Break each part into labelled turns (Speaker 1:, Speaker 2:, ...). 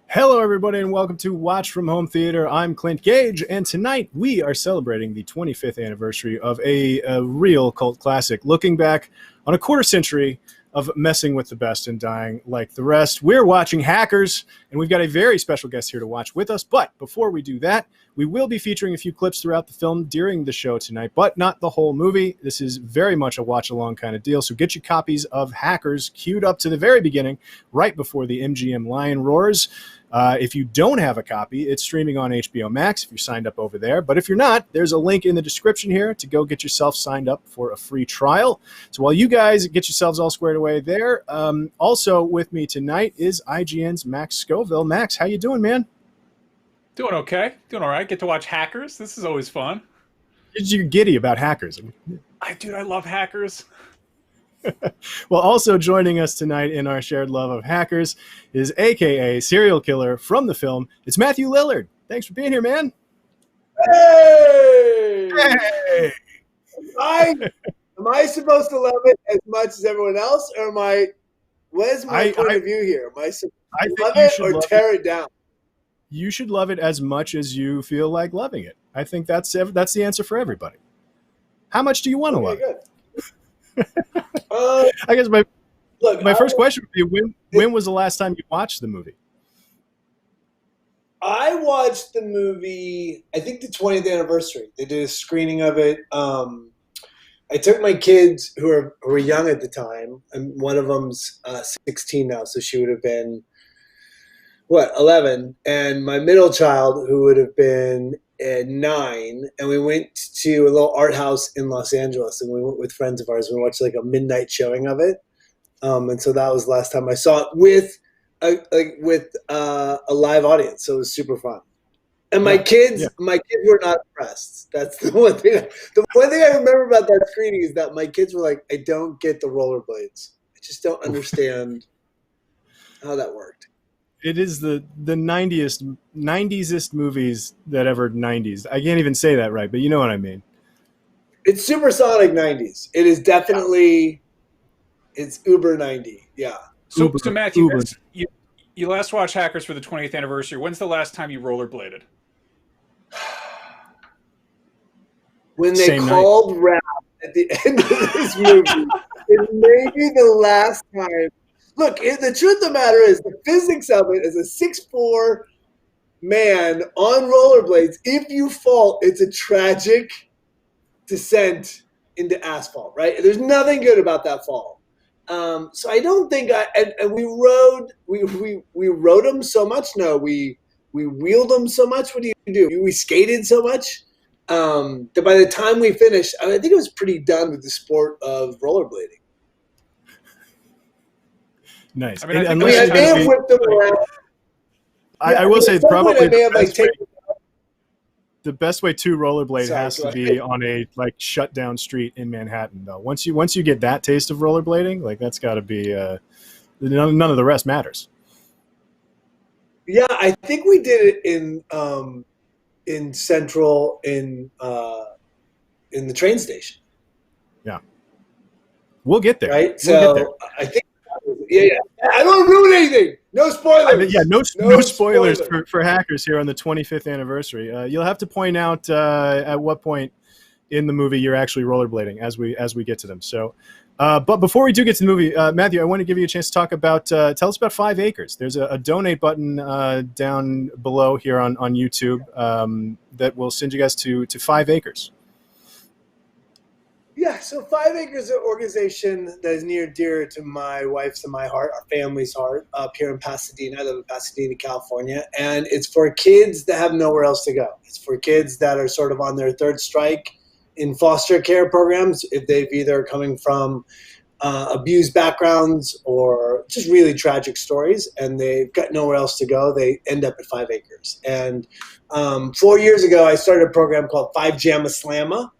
Speaker 1: Hello, everybody, and welcome to Watch from Home Theater. I'm Clint Gage, and tonight we are celebrating the 25th anniversary of a real cult classic, looking back on a quarter century of messing with the best and dying like the rest. We're watching Hackers, and we've got a very special guest here to watch with us. But before we do that, we will be featuring a few clips throughout the film during the show tonight, but not the whole movie. This is very much a watch-along kind of deal, so get your copies of Hackers queued up to the very beginning, right before the MGM lion roars. If you don't have a copy, it's streaming on HBO Max if you're signed up over there. But if you're not, there's a link in the description here to go get yourself signed up for a free trial. So while you guys get yourselves all squared away there, also with me tonight is IGN's Max Scoville. Max, how you doing, man?
Speaker 2: Doing okay. Doing all right. Get to watch Hackers. This is always fun.
Speaker 1: You're giddy about Hackers.
Speaker 2: I love Hackers.
Speaker 1: Well, also joining us tonight in our shared love of Hackers is AKA serial killer from the film. It's Matthew Lillard. Thanks for being here, man.
Speaker 3: Hey!
Speaker 1: Hey!
Speaker 3: Am I supposed to love it as much as everyone else, or what is my point of view here? Am I supposed to love it or tear it down?
Speaker 1: You should love it as much as you feel like loving it. I think that's the answer for everybody. How much do you want to love it? I guess my first question would be, when was the last time you watched the movie?
Speaker 3: I watched the movie, I think the 20th anniversary. They did a screening of it I took my kids who were young at the time, and one of them's 16 now, so she would have been 11, and my middle child who would have been 9, and we went to a little art house in Los Angeles, and we went with friends of ours. We watched like a midnight showing of it, and so that was the last time I saw it with a live audience. So it was super fun. And my kids were not impressed. That's the one thing. The one thing I remember about that screening is that my kids were like, "I don't get the rollerblades. I just don't understand how that worked."
Speaker 1: It is the 90s-est movies that ever 90s. I can't even say that right, but you know what I mean.
Speaker 3: It's supersonic 90s. It is definitely it's uber 90. Yeah.
Speaker 2: So Matthew, you last watched Hackers for the 20th anniversary. When's the last time you rollerbladed?
Speaker 3: When they called rap at the end of this movie, it may be the last time. Look, the truth of the matter is the physics of it as a 6'4" man on rollerblades, if you fall, it's a tragic descent into asphalt, right? There's nothing good about that fall. So I don't think and we rode them so much. No, we wheeled them so much. What do? We skated so much that by the time we finished, I think it was pretty done with the sport of rollerblading.
Speaker 1: Nice.
Speaker 3: I may have whipped them around.
Speaker 1: I will say probably the best way to rollerblade has to be on a shut down street in Manhattan, though. Once you get that taste of rollerblading, that's got to be none of the rest matters.
Speaker 3: Yeah, I think we did it in Central in the train station.
Speaker 1: Yeah, we'll get there.
Speaker 3: Right, so I think. Yeah. I don't ruin anything. No spoilers.
Speaker 1: No spoilers for Hackers here on the 25th anniversary. You'll have to point out at what point in the movie you're actually rollerblading as we get to them. So, but before we do get to the movie, Matthew, I want to give you a chance to talk about. Tell us about 5 Acres. There's a donate button down below here on YouTube that will send you guys to 5 Acres.
Speaker 3: Yeah, so 5 Acres is an organization that is near and dear to my wife's and my heart, our family's heart, up here in Pasadena. I live in Pasadena, California, and it's for kids that have nowhere else to go. It's for kids that are sort of on their third strike in foster care programs, if they've either coming from abused backgrounds or just really tragic stories, and they've got nowhere else to go. They end up at 5 Acres. And 4 years ago, I started a program called 5 Jamma Slamma.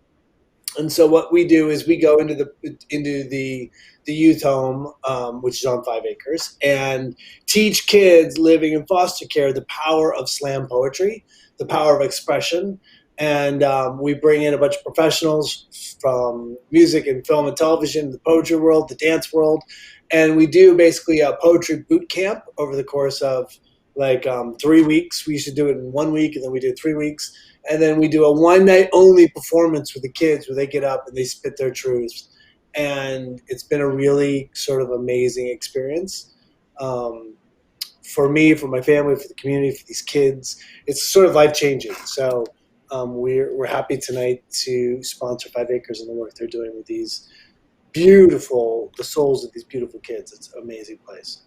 Speaker 3: And so what we do is we go into the youth home, which is on 5 Acres, and teach kids living in foster care the power of slam poetry, the power of expression. And we bring in a bunch of professionals from music and film and television, the poetry world, the dance world, and we do basically a poetry boot camp over the course of 3 weeks. We used to do it in 1 week, and then we did 3 weeks. And then we do a one-night only performance with the kids where they get up and they spit their truths. And it's been a really sort of amazing experience for me, for my family, for the community, for these kids. It's sort of life-changing. So we're happy tonight to sponsor 5 Acres and the work they're doing with the souls of these beautiful kids. It's an amazing place.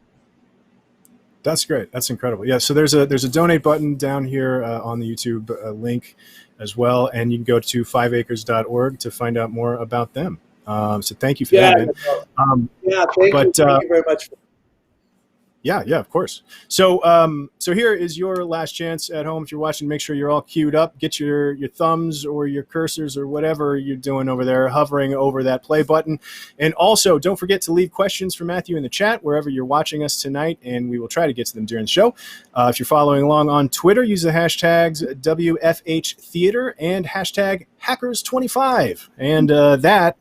Speaker 1: That's great. That's incredible. Yeah. So there's a donate button down here on the YouTube link as well, and you can go to 5acres.org to find out more about them. So thank you for that, man. Thank you very much. Yeah, of course. So so here is your last chance at home. If you're watching, make sure you're all queued up. Get your thumbs or your cursors or whatever you're doing over there, hovering over that play button. And also, don't forget to leave questions for Matthew in the chat wherever you're watching us tonight, and we will try to get to them during the show. If you're following along on Twitter, use the hashtags WFHTheater and hashtag Hackers25. And that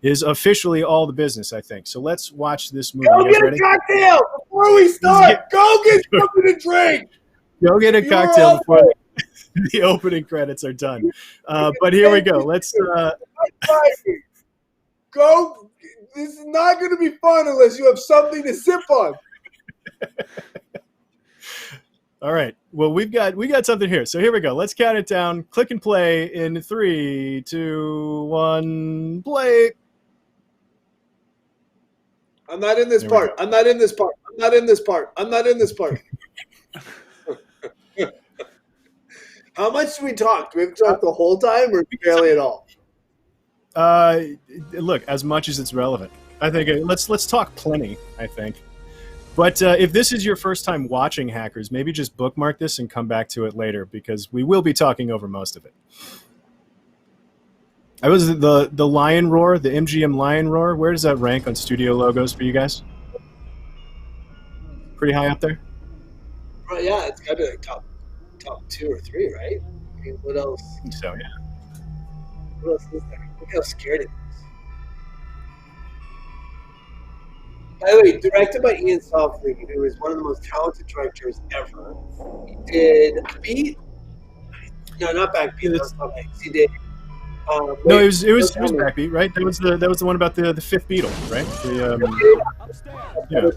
Speaker 1: is officially all the business, I think. So let's watch this movie.
Speaker 3: Go get a cocktail before we start. Go get something to drink.
Speaker 1: Go get a cocktail before the opening credits are done. But here we go. Let's
Speaker 3: go. This is not going to be fun unless you have something to sip on.
Speaker 1: All right. Well, we got something here. So here we go. Let's count it down. Click and play in 3, 2, 1, play.
Speaker 3: I'm not in this part. I'm not in this part. I'm not in this part. I'm not in this part. How much do we talk? Do we have to talk the whole time or barely at all?
Speaker 1: Look, as much as it's relevant. I think let's talk plenty, I think. But if this is your first time watching Hackers, maybe just bookmark this and come back to it later because we will be talking over most of it. I was the Lion Roar, the MGM Lion Roar. Where does that rank on studio logos for you guys? Pretty high up there?
Speaker 3: Yeah, it's got to be like top 2 or 3, right? I mean, what else?
Speaker 1: I think so, yeah.
Speaker 3: What else is there? Look how scared it is. By the way, directed by Ian Softly, who is one of the most talented directors ever. He did Beat. No, not Backbeat. That's not Backbeat. He did.
Speaker 1: No, it was Backbeat, right? That was the one about the fifth Beatle, right?
Speaker 3: The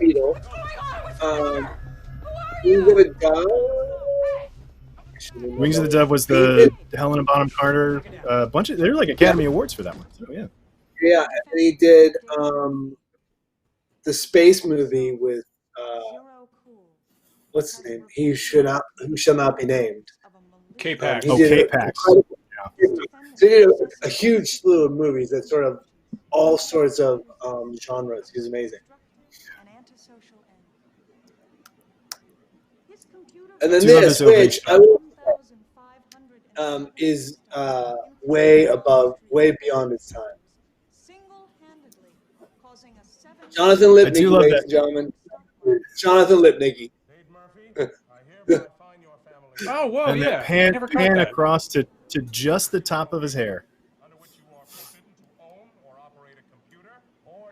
Speaker 3: Beatle. Wings of the Dove.
Speaker 1: Wings of the Dove was the Helena Bonham Carter bunch of. They're like Academy Awards for that one. So, yeah.
Speaker 3: Yeah, and he did the space movie with what's his name? Who shall not be named.
Speaker 2: K-Pax.
Speaker 1: K-Pax.
Speaker 3: So he did a huge slew of movies that sort of all sorts of genres. He's amazing. And then this, which I will is way beyond its time. Jonathan Lipnicki, ladies and gentlemen. Jonathan Lipnicki.
Speaker 2: Oh, whoa,
Speaker 1: and
Speaker 2: yeah.
Speaker 1: Pan across to just the top of his hair.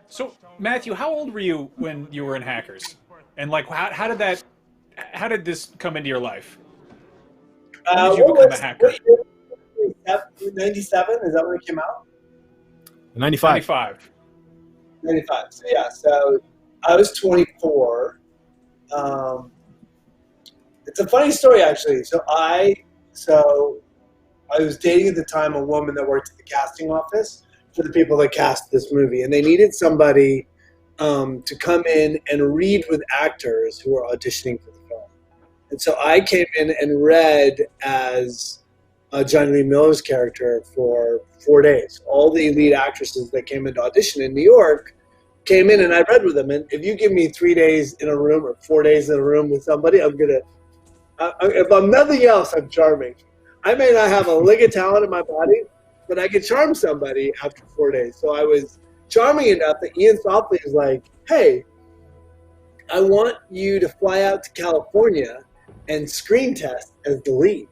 Speaker 2: So, Matthew, how old were you when you were in Hackers? And like, how did this come into your life? When did you become a hacker?
Speaker 3: 97? Is that when it came out?
Speaker 1: 95.
Speaker 3: 95. So yeah, so I was 24. It's a funny story actually. So I was dating at the time a woman that worked at the casting office for the people that cast this movie, and they needed somebody to come in and read with actors who were auditioning for the film. And so I came in and read as Johnny Lee Miller's character for 4 days. All the lead actresses that came into audition in New York came in and I read with them. And if you give me 3 days in a room or 4 days in a room with somebody, if I'm nothing else, I'm charming. I may not have a lick of talent in my body, but I could charm somebody after 4 days. So I was charming enough that Ian Softly is like, hey, I want you to fly out to California and screen test as the lead.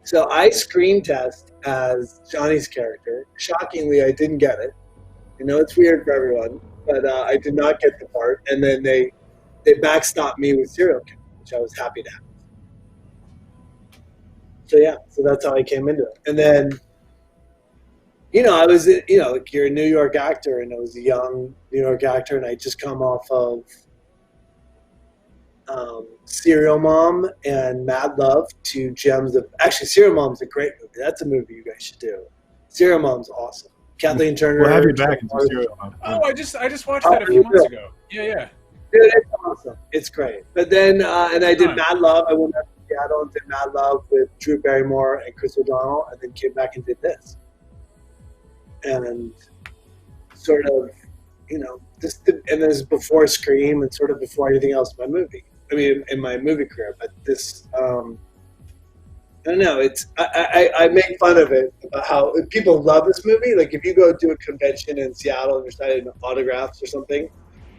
Speaker 3: So I screen test as Johnny's character. Shockingly, I didn't get it. I know it's weird for everyone, but I did not get the part. And then they backstopped me with Serial Killer, which I was happy to have. So yeah, so that's how I came into it. And then, I was, like you're a New York actor, and I was a young New York actor, and I just come off of Serial Mom and Mad Love, two gems of. Actually, Serial Mom's a great movie. That's a movie you guys should do. Serial Mom's awesome. Kathleen Turner.
Speaker 1: We'll have you back into Serial Mom.
Speaker 2: Oh, I just watched that a few months ago. Yeah.
Speaker 3: Dude, it's awesome. It's great. But then, and I did Mad Love. I went back to Seattle and did Mad Love with Drew Barrymore and Chris O'Donnell, and then came back and did this. And sort of, and this is before Scream and sort of before anything else in my movie. I mean, in my movie career. But this, I don't know. It's I make fun of it about how people love this movie. Like if you go do a convention in Seattle and you're signing autographs or something,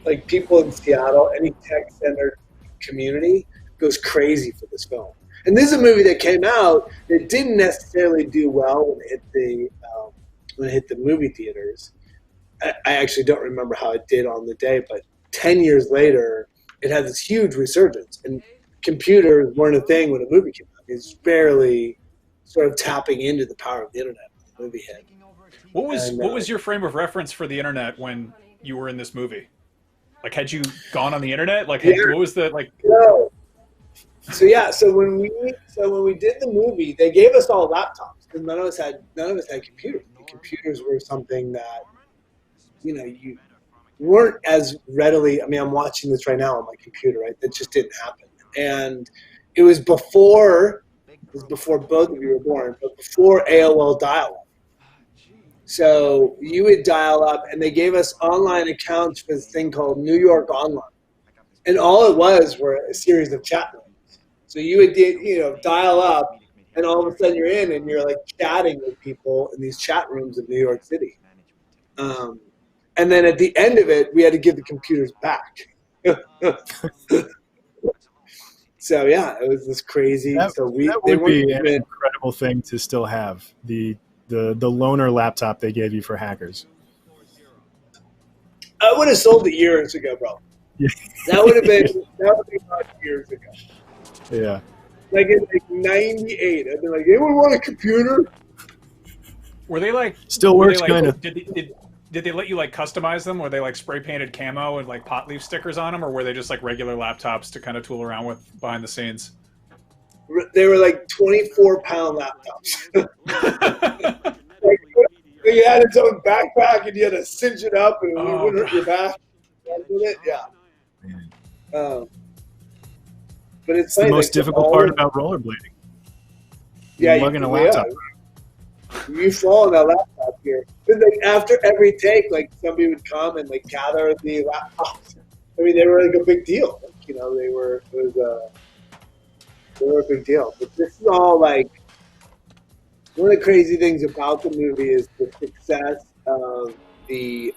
Speaker 3: like people in Seattle, any tech-centered community goes crazy for this film. And this is a movie that came out that didn't necessarily do well when it hit the movie theaters. I actually don't remember how it did on the day, but 10 years later, it had this huge resurgence. And computers weren't a thing when a movie came out. It's barely sort of tapping into the power of the internet when the movie hit.
Speaker 2: What was your frame of reference for the internet when you were in this movie? Like, had you gone on the internet? Like, what was the like?
Speaker 3: No. So when we did the movie, they gave us all laptops because none of us had computers. The computers were something that you weren't as readily. I mean, I'm watching this right now on my computer, right? That just didn't happen. And it was before both of you were born, but before AOL dial-up. So you would dial up, and they gave us online accounts for this thing called New York Online, and all it was were a series of chat rooms. So you would dial up, and all of a sudden you're in, and you're like chatting with people in these chat rooms of New York City. And then at the end of it, we had to give the computers back. So yeah, it was this crazy.
Speaker 1: That would be an incredible thing to still have, the loaner laptop they gave you for hackers.
Speaker 3: I would have sold it years ago, bro.
Speaker 1: Yeah.
Speaker 3: That would be about years ago.
Speaker 1: Yeah.
Speaker 3: Like in '98, I'd be like, anyone want a computer?
Speaker 2: Were they like
Speaker 1: still works kind of?
Speaker 2: Did they let you like customize them? Were they like spray painted camo and like pot leaf stickers on them, or were they just like regular laptops to kind of tool around with behind the scenes?
Speaker 3: They were like 24-pound laptops. Like, you had its own backpack, and you had to cinch it up, and it wouldn't hurt your back. With it, yeah. But it's
Speaker 1: the most difficult part about rollerblading.
Speaker 3: Yeah,
Speaker 1: lugging a laptop.
Speaker 3: You fall on that laptop here. But like after every take, like somebody would come and like gather the laptops. I mean, they were like a big deal. Like, they were a big deal. But this is all like one of the crazy things about the movie is the success of the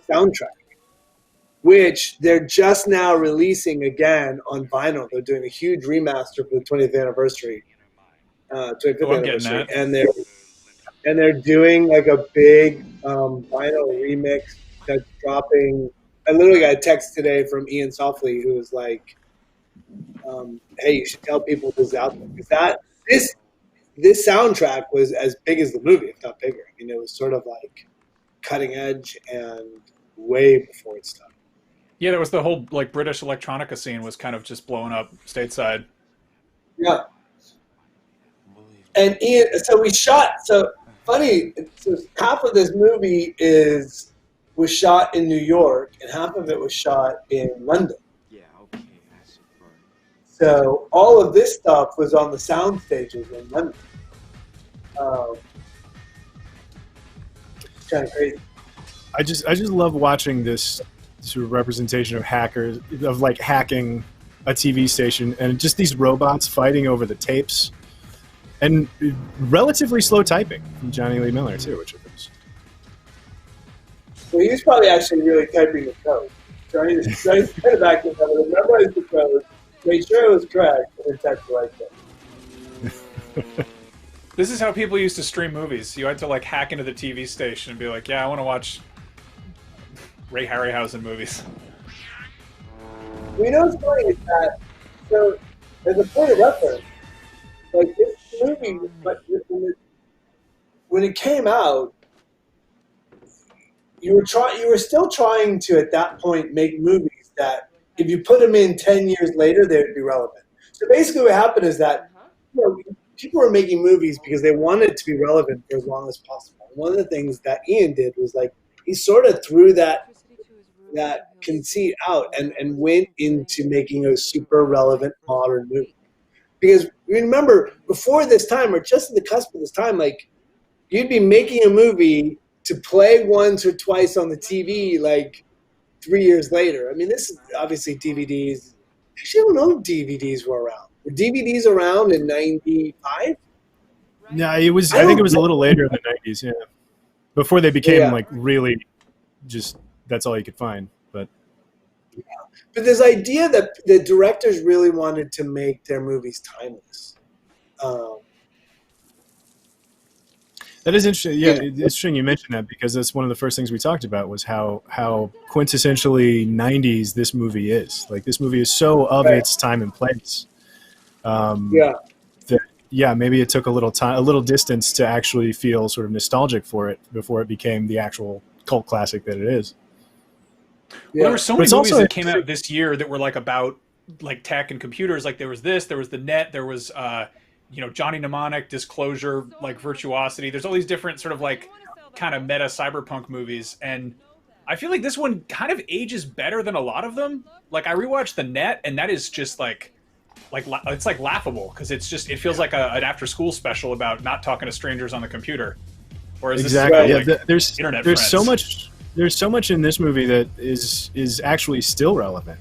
Speaker 3: soundtrack, which they're just now releasing again on vinyl. They're doing a huge remaster for the 20th anniversary. 25th anniversary, and they're doing like a big vinyl remix that's dropping. I literally got a text today from Ian Softly, who was like, "Hey, you should tell people this is out there because this soundtrack was as big as the movie, if not bigger. I mean, it was sort of like cutting edge and way before its time."
Speaker 2: Yeah, there was the whole like British electronica scene was kind of just blowing up stateside.
Speaker 3: Yeah. And Ian, so funny. So half of this movie was shot in New York, and half of it was shot in London.
Speaker 4: Yeah, okay, that's right.
Speaker 3: So all of this stuff was on the sound stages in London. It's kind of crazy.
Speaker 1: I just love watching this sort of representation of hackers, of like hacking a TV station, and just these robots fighting over the tapes. And relatively slow typing from Johnny Lee Miller, too, which is.
Speaker 3: So he was probably actually really typing the code. Trying to get it back to him, memorize the code, make sure it was correct, and type the right thing.
Speaker 2: This is how people used to stream movies. You had to like hack into the TV station and be like, yeah, I want to watch Ray Harryhausen movies.
Speaker 3: What's funny is that, so as a point of reference, like this movie, when it came out, you were still trying to at that point make movies that if you put them in 10 years later, they would be relevant. So basically, what happened is that people were making movies because they wanted to be relevant for as long as possible. One of the things that Ian did was like he sort of threw that conceit out and went into making a super relevant modern movie. Because remember, before this time, or just at the cusp of this time, like you'd be making a movie to play once or twice on the TV, like 3 years later. I mean, this is obviously DVDs. Actually, I don't know if DVDs were around. Were DVDs around in '95?
Speaker 1: No, it was. I think it was a little later in the '90s. Yeah, before they became like really, just that's all you could find.
Speaker 3: But this idea that the directors really wanted to make their movies timeless.
Speaker 1: That is interesting. Yeah, it's interesting you mentioned that because that's one of the first things we talked about was how quintessentially 90s this movie is. Like this movie is so of its time and place. Maybe it took a little distance to actually feel sort of nostalgic for it before it became the actual cult classic that it is.
Speaker 2: Well, there were so
Speaker 1: But
Speaker 2: many
Speaker 1: it's
Speaker 2: movies
Speaker 1: also
Speaker 2: that came out this year that were like about like tech and computers. Like there was this, there was the net, there was Johnny Mnemonic, Disclosure, like Virtuosity. There's all these different sort of like kind of meta cyberpunk movies, and I feel like this one kind of ages better than a lot of them. Like I rewatched the net, and that is just like it's like laughable because it's just it feels like an after school special about not talking to strangers on the computer. Whereas
Speaker 1: exactly.
Speaker 2: this is about, like,
Speaker 1: There's
Speaker 2: internet
Speaker 1: there's so
Speaker 2: friends.
Speaker 1: much in this movie that is actually still relevant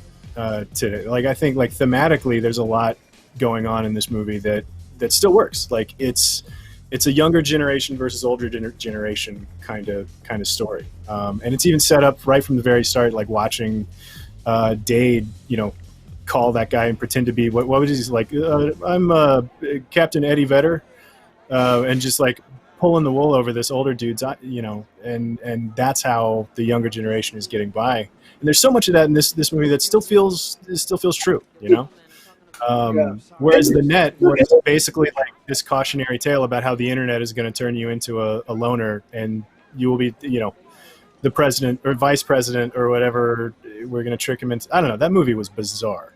Speaker 1: today. Like I think like thematically, there's a lot going on in this movie that still works. Like it's a younger generation versus older generation kind of story, and it's even set up right from the very start. Like watching Dade, call that guy and pretend to be what was he like? I'm Captain Eddie Vedder, and just like pulling the wool over this older dude's, and that's how the younger generation is getting by. And there's so much of that in this movie that still feels true, Whereas the net was basically like this cautionary tale about how the internet is going to turn you into a loner, and you will be, the president or vice president or whatever. We're going to trick him into. I don't know. That movie was bizarre,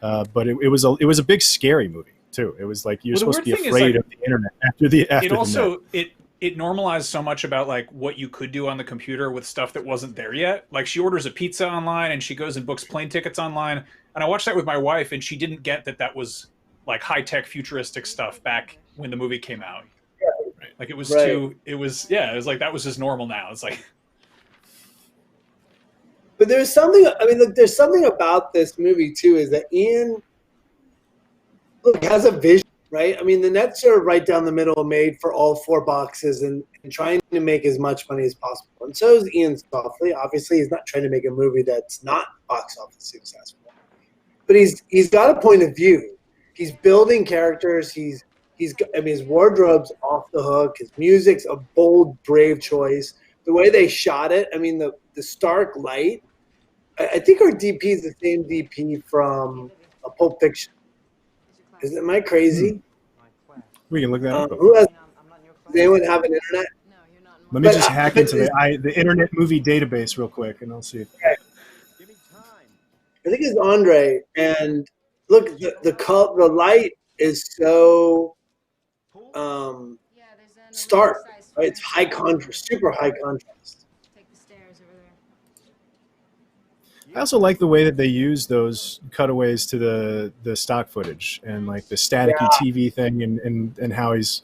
Speaker 1: but it was a big scary movie too. It was like you're supposed to be afraid of the internet after the
Speaker 2: it also
Speaker 1: the net.
Speaker 2: it normalized so much about like what you could do on the computer with stuff that wasn't there yet. Like she orders a pizza online and she goes and books plane tickets online. And I watched that with my wife, and she didn't get that was like high tech futuristic stuff back when the movie came out. Right. Like it was it was like that was just normal now. It's like.
Speaker 3: But there's something. I mean, look, there's something about this movie too. Is that Ian has a vision, right? I mean, the net's are right down the middle, made for all four boxes, and trying to make as much money as possible. And so is Ian Softly. Obviously, he's not trying to make a movie that's not box office successful. But he's got a point of view. He's building characters. His wardrobe's off the hook. His music's a bold, brave choice. The way they shot it, I mean, the stark light. I think our DP is the same DP from Pulp Fiction. Am I crazy?
Speaker 1: We can look that up.
Speaker 3: Does anyone have an internet?
Speaker 1: Let me just hack into the Internet Movie Database real quick, and I'll see.
Speaker 3: I think it's Andre, and look, the light is so stark, right? It's high contrast, super high contrast.
Speaker 1: I also like the way that they use those cutaways to the stock footage and like the staticky TV thing, and how he's,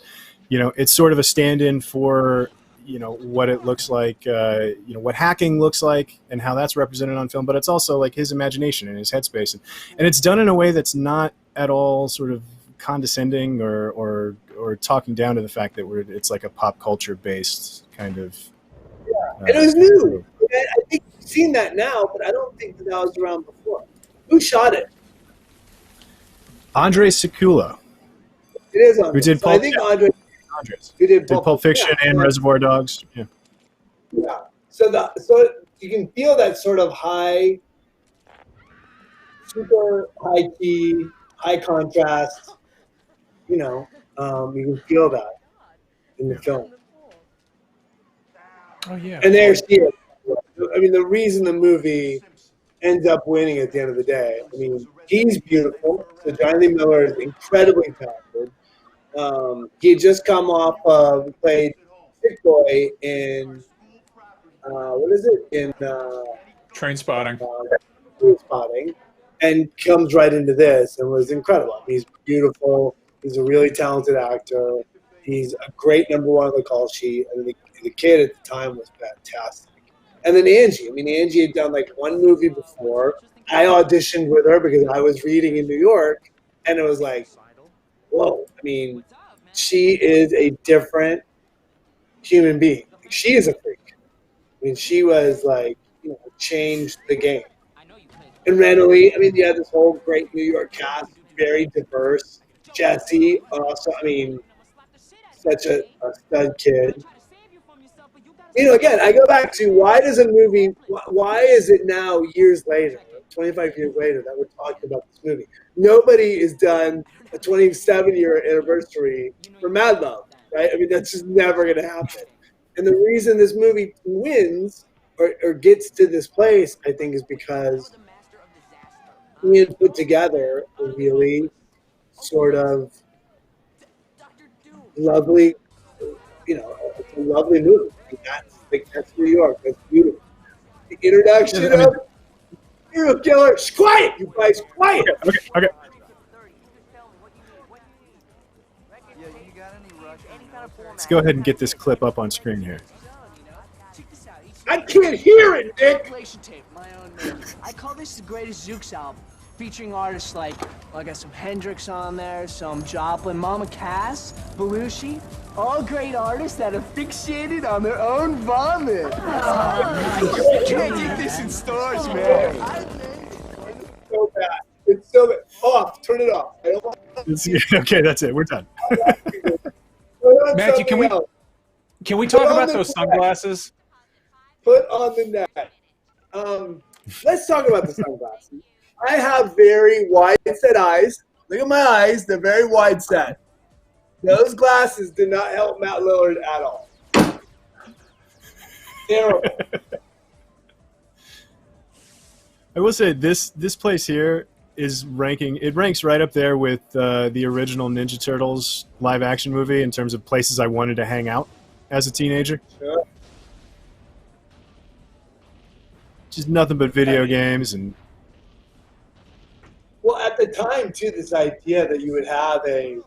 Speaker 1: it's sort of a stand-in for what it looks like, what hacking looks like and how that's represented on film, but it's also like his imagination and his headspace. And it's done in a way that's not at all sort of condescending or talking down to the fact that it's like a pop culture based kind of.
Speaker 3: And it was new. I think you've seen that now, but I don't think that was around before. Who shot it?
Speaker 1: Andre Sekula.
Speaker 3: It is Andre.
Speaker 1: Who did
Speaker 3: I think Andre.
Speaker 1: Who did Pulp Fiction and Reservoir Dogs. Yeah.
Speaker 3: Yeah. So you can feel that sort of high, super high key, high contrast. You can feel that in the film.
Speaker 2: Oh yeah.
Speaker 3: And there's here. I mean, the reason the movie ends up winning at the end of the day. I mean, he's beautiful. So Johnny Miller is incredibly talented. He had just come off played Sick Boy in what is it in
Speaker 2: Train Spotting.
Speaker 3: And comes right into this and was incredible. I mean, he's beautiful. He's a really talented actor. He's a great number one on the call sheet. I mean, the kid at the time was fantastic. And then Angie. I mean, Angie had done like one movie before. I auditioned with her because I was reading in New York, and it was like, whoa. I mean, she is a different human being. She is a freak. I mean, she was like, changed the game. And randomly, I mean, you had this whole great New York cast, very diverse. Jesse, also, I mean, such a stud kid. Again, I go back to why is it now, years later, 25 years later, that we're talking about this movie? Nobody has done a 27-year anniversary for Mad Love, right? I mean, that's just never going to happen. And the reason this movie wins or gets to this place, I think, is because he had put together a really sort of lovely, it's a lovely movie. That's New York. That's beautiful. The introduction of serial killer. Quiet, you guys, quiet.
Speaker 1: Okay. Let's go ahead and get this clip up on screen here.
Speaker 3: I can't hear it, Nick.
Speaker 5: I call this the greatest Zooks album, featuring artists like, well, I got some Hendrix on there, some Joplin, Mama Cass, Belushi, all great artists that are fixated on their own vomit. You can't get this in stores, man.
Speaker 3: It's so bad. It's so bad. Off. Turn it off. I don't want
Speaker 1: Okay, that's it. We're done.
Speaker 2: Matthew, can we talk about those sunglasses?
Speaker 3: Put on the net. Let's talk about the sunglasses. I have very wide set eyes. Look at my eyes. They're very wide set. Those glasses did not help Matt Lillard at all. Terrible.
Speaker 1: I will say this place here is ranks right up there with the original Ninja Turtles live action movie in terms of places I wanted to hang out as a teenager.
Speaker 3: Sure.
Speaker 1: Just nothing but video games and.
Speaker 3: Well, at the time, too, this idea that you would have a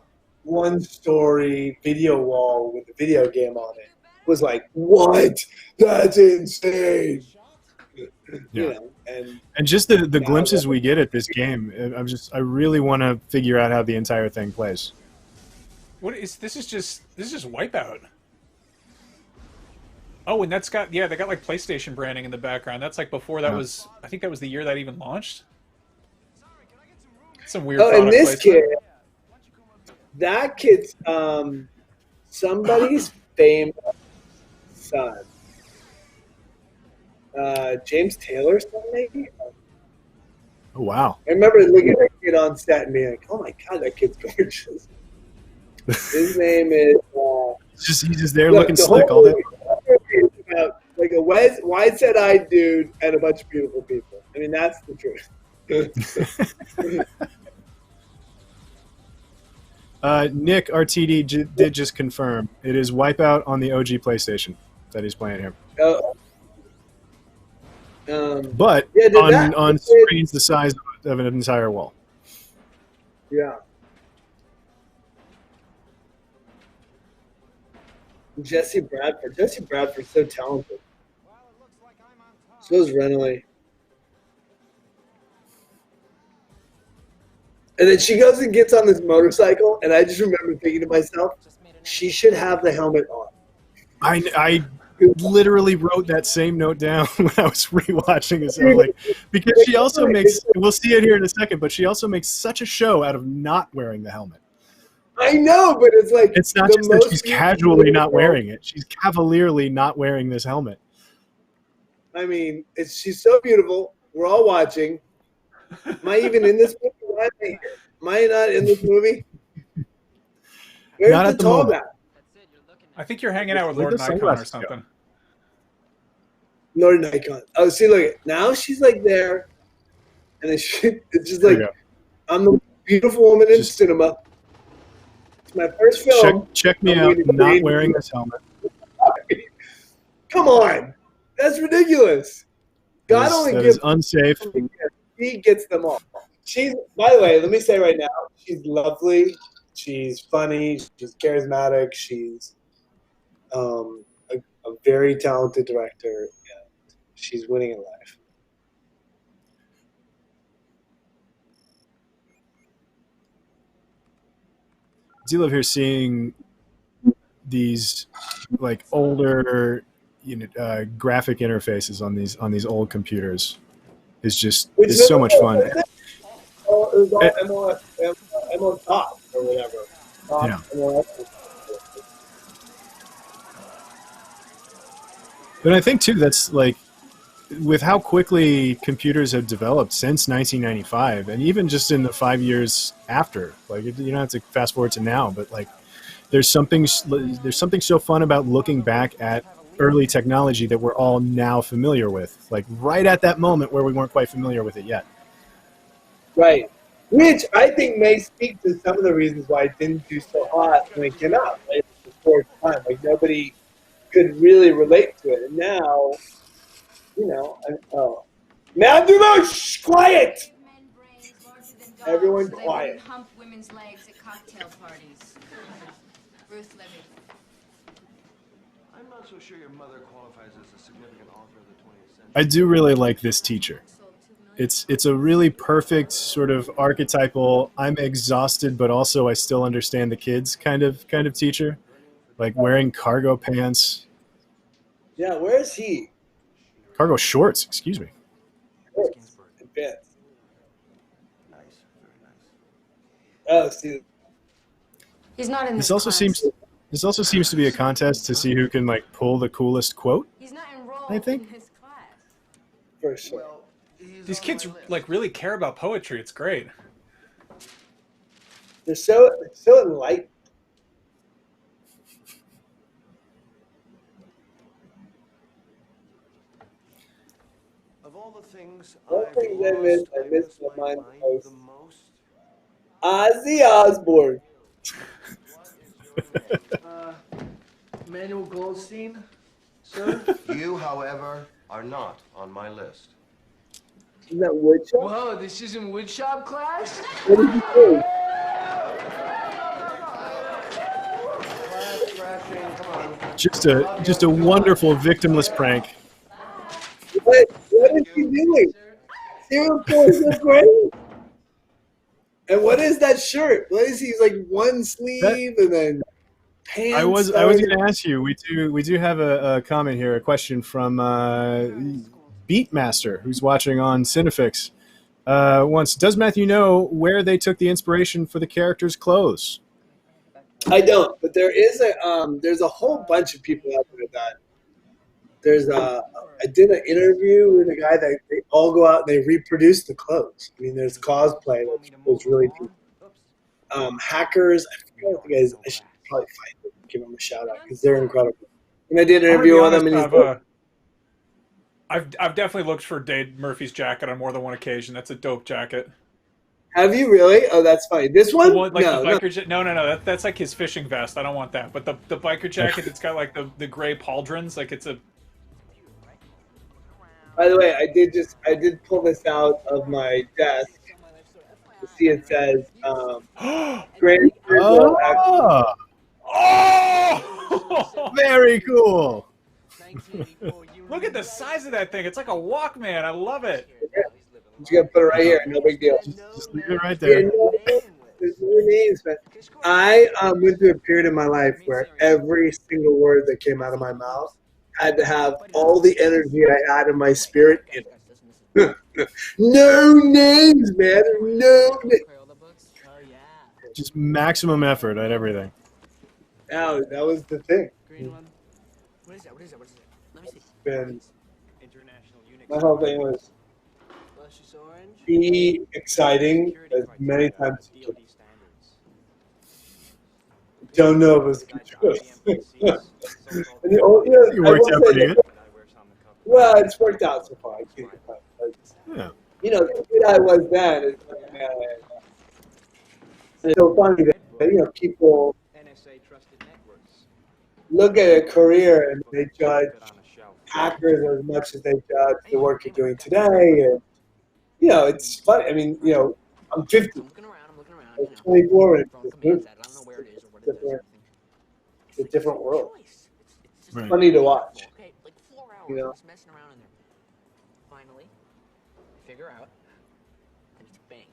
Speaker 3: one-story video wall with a video game on it was like, what? That's insane.
Speaker 1: Yeah. And just the glimpses we get at this game, I really want to figure out how the entire thing plays.
Speaker 2: What is this? Is just Wipeout. Oh, and they got like PlayStation branding in the background. That's like before that was. I think that was the year that even launched. Some weird.
Speaker 3: Oh, and this kid, that kid's somebody's famous son. James Taylor's son, maybe?
Speaker 1: Oh, wow.
Speaker 3: I remember looking at that kid on set and being like, oh my God, that kid's gorgeous. His name is...
Speaker 1: he's just there looking slick all day.
Speaker 3: It's about like a wide set-eyed dude and a bunch of beautiful people. I mean, that's the truth.
Speaker 1: Nick RTD did just confirm it is Wipeout on the OG PlayStation that he's playing here. But on screens the size of an entire wall.
Speaker 3: Yeah. Jesse Bradford. Jesse Bradford's so talented. So is Renly. And then she goes and gets on this motorcycle, and I just remember thinking to myself, she should have the helmet on.
Speaker 1: I literally wrote that same note down when I was rewatching this. I was like, because she also makes, we'll see it here in a second, but she also makes such a show out of not wearing the helmet.
Speaker 3: I know, but it's like...
Speaker 1: It's not just that she's casually not wearing it. She's cavalierly not wearing this helmet.
Speaker 3: I mean, she's so beautiful. We're all watching. Am I even in this movie? Am I not in this movie? Where's
Speaker 1: Not
Speaker 3: the
Speaker 1: at the
Speaker 3: tall
Speaker 1: moment.
Speaker 3: guy?
Speaker 2: I think you're hanging out with Lord Nikon or something.
Speaker 3: Lord Nikon. Oh, see, look. Now she's like there. And it's just like, I'm the beautiful woman in cinema. It's my first film.
Speaker 1: Check me out not wearing this helmet.
Speaker 3: Come on. That's ridiculous. God only
Speaker 1: that
Speaker 3: gives
Speaker 1: is unsafe.
Speaker 3: He gets them all. She's, by the way, let me say right now, she's lovely. She's funny. She's charismatic. She's a very talented director. And she's winning in life.
Speaker 1: I do love here seeing these like older graphic interfaces on these old computers. It's so much fun.
Speaker 3: It was all MLS Top or whatever.
Speaker 1: Yeah.
Speaker 3: MLS.
Speaker 1: But I think too that's like with how quickly computers have developed since 1995, and even just in the 5 years after. Like you don't have to fast forward to now, but like there's something so fun about looking back at early technology that we're all now familiar with, like right at that moment where we weren't quite familiar with it yet.
Speaker 3: Right. Which I think may speak to some of the reasons why it didn't do so hot when it came out. Right? Before its time, like nobody could really relate to it, and now, oh, Matthew, shh, quiet. Everyone
Speaker 6: so
Speaker 3: quiet.
Speaker 6: they wouldn't hump women's legs at cocktail parties. Ruth Libby.
Speaker 4: I'm not so sure your mother qualifies as a significant author of the 20th century.
Speaker 1: I do really like this teacher. It's a really perfect sort of archetypal, I'm exhausted but also I still understand the kids kind of teacher. Like wearing cargo pants.
Speaker 3: Yeah, where is he?
Speaker 1: Cargo shorts, excuse me.
Speaker 3: Advanced.
Speaker 4: Nice, very nice.
Speaker 3: Oh, see.
Speaker 6: He's not in
Speaker 1: This also seems to be a contest to see who can like pull the coolest quote.
Speaker 6: He's not enrolled
Speaker 1: I think.
Speaker 6: in his class.
Speaker 3: For sure.
Speaker 4: Well,
Speaker 2: These kids like really care about poetry. It's great.
Speaker 3: They're so enlightened.
Speaker 4: of all the things
Speaker 3: One
Speaker 4: I've
Speaker 3: thing I
Speaker 4: lost,
Speaker 3: miss
Speaker 4: I
Speaker 3: my
Speaker 4: miss
Speaker 3: mind
Speaker 4: my mind
Speaker 3: most.
Speaker 4: the most.
Speaker 3: Ozzy Osbourne.
Speaker 5: Manuel Goldstein, sir?
Speaker 4: You, however, are not on my list.
Speaker 3: Isn't that woodshop?
Speaker 5: Whoa, this isn't woodshop class?
Speaker 3: What did you do?
Speaker 1: Just a wonderful victimless prank.
Speaker 3: What is he doing? Serial killers are great. And what is that shirt? What is he like one sleeve and then pants?
Speaker 1: I was going to ask you. We do have a comment here, a question from Beatmaster, who's watching on CineFix. Once, does Matthew know where they took the inspiration for the characters' clothes?
Speaker 3: I don't, but there's a whole bunch of people out there that I did an interview with a guy that they all go out and they reproduce the clothes. I mean, there's cosplay, which was really cool. Hackers, I forget what the guys. I should probably find them, give them a shout out because they're incredible. And I did an interview with them, and
Speaker 2: I've definitely looked for Dave Murphy's jacket on more than one occasion. That's a dope jacket.
Speaker 3: have you really? Oh, that's funny. This one?
Speaker 2: The one, like
Speaker 3: no,
Speaker 2: the biker no. That's like his fishing vest. I don't want that. But the biker jacket, it's got like the gray pauldrons. Like it's a.
Speaker 3: By the way, I did pull this out of my desk to see it says Grand
Speaker 1: Oh,
Speaker 2: Oh!
Speaker 1: very cool.
Speaker 2: Look at the size of that thing. It's like a Walkman. I love it.
Speaker 3: I'm just gonna put it right here. No big deal.
Speaker 1: Just leave it right there.
Speaker 3: There's no names, but I went through a period in my life where every single word that came out of my mouth had to have all the energy I had in my spirit in it. No names, man. No names.
Speaker 1: Just maximum effort at everything.
Speaker 3: No, that was the thing.
Speaker 5: Green one. What is that? Let me see.
Speaker 3: Been, my whole thing was
Speaker 5: Luscious orange.
Speaker 3: be exciting as many times as you can. Don't know if it was a good choice. And the only,
Speaker 1: It worked out pretty good.
Speaker 3: Well, it's worked out so far. I can't complain.
Speaker 1: Yeah.
Speaker 3: The kid I was then is like, man, it's so funny that people look at a career and they judge hackers as much as they judge the work you're doing today. And it's funny. I mean, I'm 50. I was 24 when this movie. It's a different world.
Speaker 1: Right.
Speaker 3: Funny to watch.
Speaker 5: Okay, like 4 hours
Speaker 3: You know?
Speaker 5: just messing around in there. Finally, figure out that it's a bank.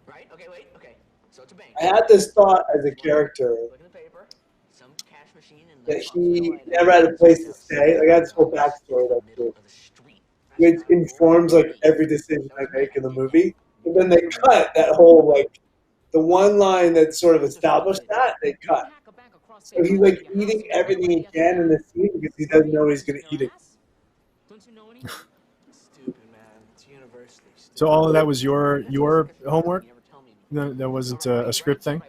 Speaker 5: Right? Okay, wait, okay. So it's a bank.
Speaker 3: I had this thought as a character
Speaker 5: Look at the paper. Some cash machine and
Speaker 3: that he never had a place to stay. I got this whole backstory that's true, which informs like every decision I make in the movie. And then they cut that whole the one line that sort of established that they cut. So he's eating everything he can in the scene because he doesn't know he's going to eat it.
Speaker 5: Stupid, man. It's universally stupid.
Speaker 1: So all of that was your homework? No, that wasn't a script thing?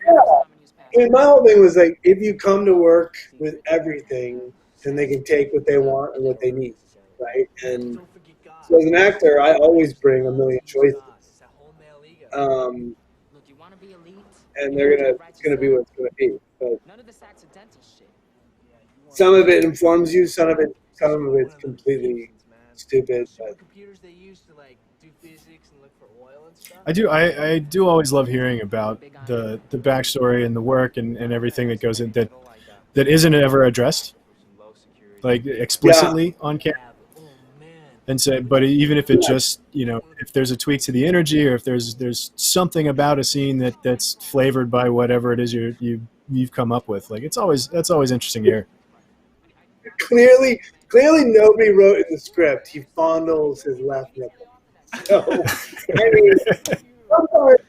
Speaker 3: Yeah. And my whole thing was if you come to work with everything and they can take what they want and what they need, right? And so as an actor, I always bring a million choices, and it's gonna be what it's gonna be. But some of it informs you, some of it's completely stupid. But
Speaker 1: I do always love hearing about the backstory and the work and everything that goes in that isn't ever addressed, like explicitly on camera. And so, but even if it just, if there's a tweak to the energy, or if there's something about a scene that's flavored by whatever it is you've come up with, like that's always interesting to hear.
Speaker 3: Clearly nobody wrote in the script he fondles his left nipple. So, I mean, sometimes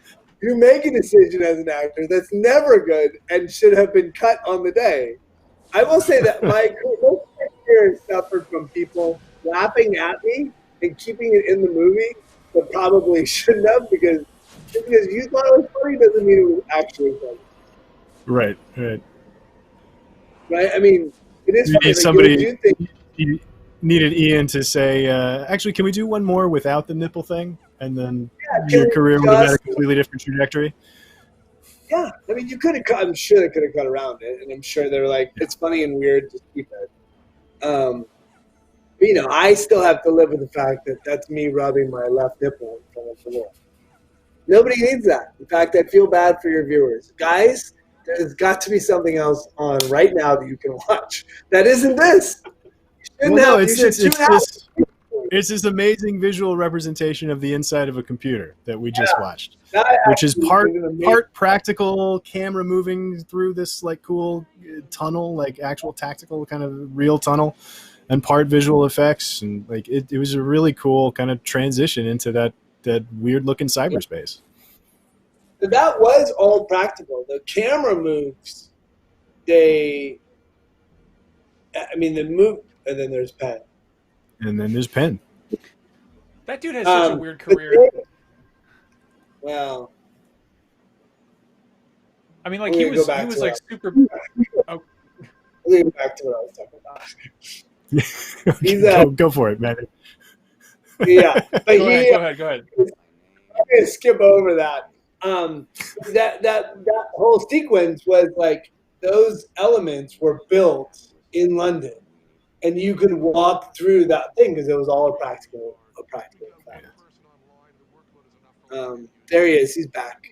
Speaker 3: you make a decision as an actor that's never good and should have been cut on the day. I will say that my career suffered from people laughing at me and keeping it in the movie, but probably shouldn't have, because just because you thought it was funny doesn't mean it was actually funny.
Speaker 1: Right.
Speaker 3: Right? I mean, it is
Speaker 1: You
Speaker 3: funny.
Speaker 1: need somebody.
Speaker 3: You
Speaker 1: You needed Ian to say, actually, can we do one more without the nipple thing, and then your career would have had a completely different trajectory.
Speaker 3: Yeah, I mean, you could have cut. I'm sure they could have cut around it, and I'm sure they were like, "It's funny and weird, just keep it." But I still have to live with the fact that that's me rubbing my left nipple in front of the wall. Nobody needs that. In fact, I feel bad for your viewers, guys. There's got to be something else on right now that you can watch that isn't this.
Speaker 1: It's this amazing visual representation of the inside of a computer that we just watched, which is part practical camera moving through this like cool tunnel, like actual tactical kind of real tunnel, and part visual effects, and like it was a really cool kind of transition into that weird looking cyberspace.
Speaker 3: That was all practical. The camera moves, the move, and then there's Penn.
Speaker 1: And then there's Penn.
Speaker 2: That dude has such a weird career.
Speaker 3: Well,
Speaker 2: I mean, like he was like super. Oh.
Speaker 3: We'll go back to what I was talking about.
Speaker 1: Go for it, man.
Speaker 3: Yeah, but
Speaker 2: go ahead.
Speaker 3: I'm gonna skip over that. That whole sequence was like those elements were built in London, and you could walk through that thing because it was all a practical effect. There he is. He's back.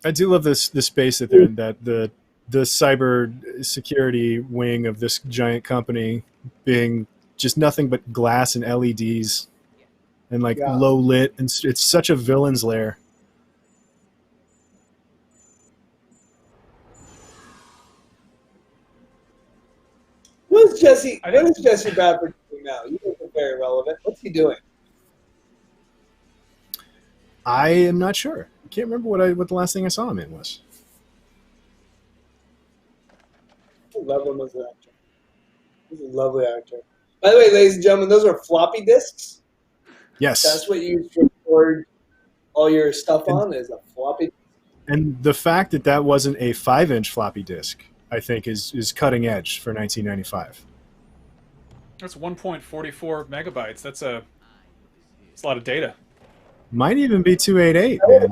Speaker 1: I do love the space that they're in, that the cyber security wing of this giant company being just nothing but glass and LEDs and low lit, and it's such a villain's lair.
Speaker 3: What is Jesse Bradford doing now? You think they're very relevant. What's he doing?
Speaker 1: I am not sure. I can't remember what the last thing I saw him in was.
Speaker 3: I love him as an actor. He's a lovely actor. By the way, ladies and gentlemen, those are floppy disks.
Speaker 1: Yes.
Speaker 3: That's what you use to record all your stuff on, is a floppy disk.
Speaker 1: And the fact that wasn't a 5-inch floppy disk, I think, is cutting edge for 1995.
Speaker 2: That's 1.44 megabytes. That's a lot of data.
Speaker 1: Might even be 288, man.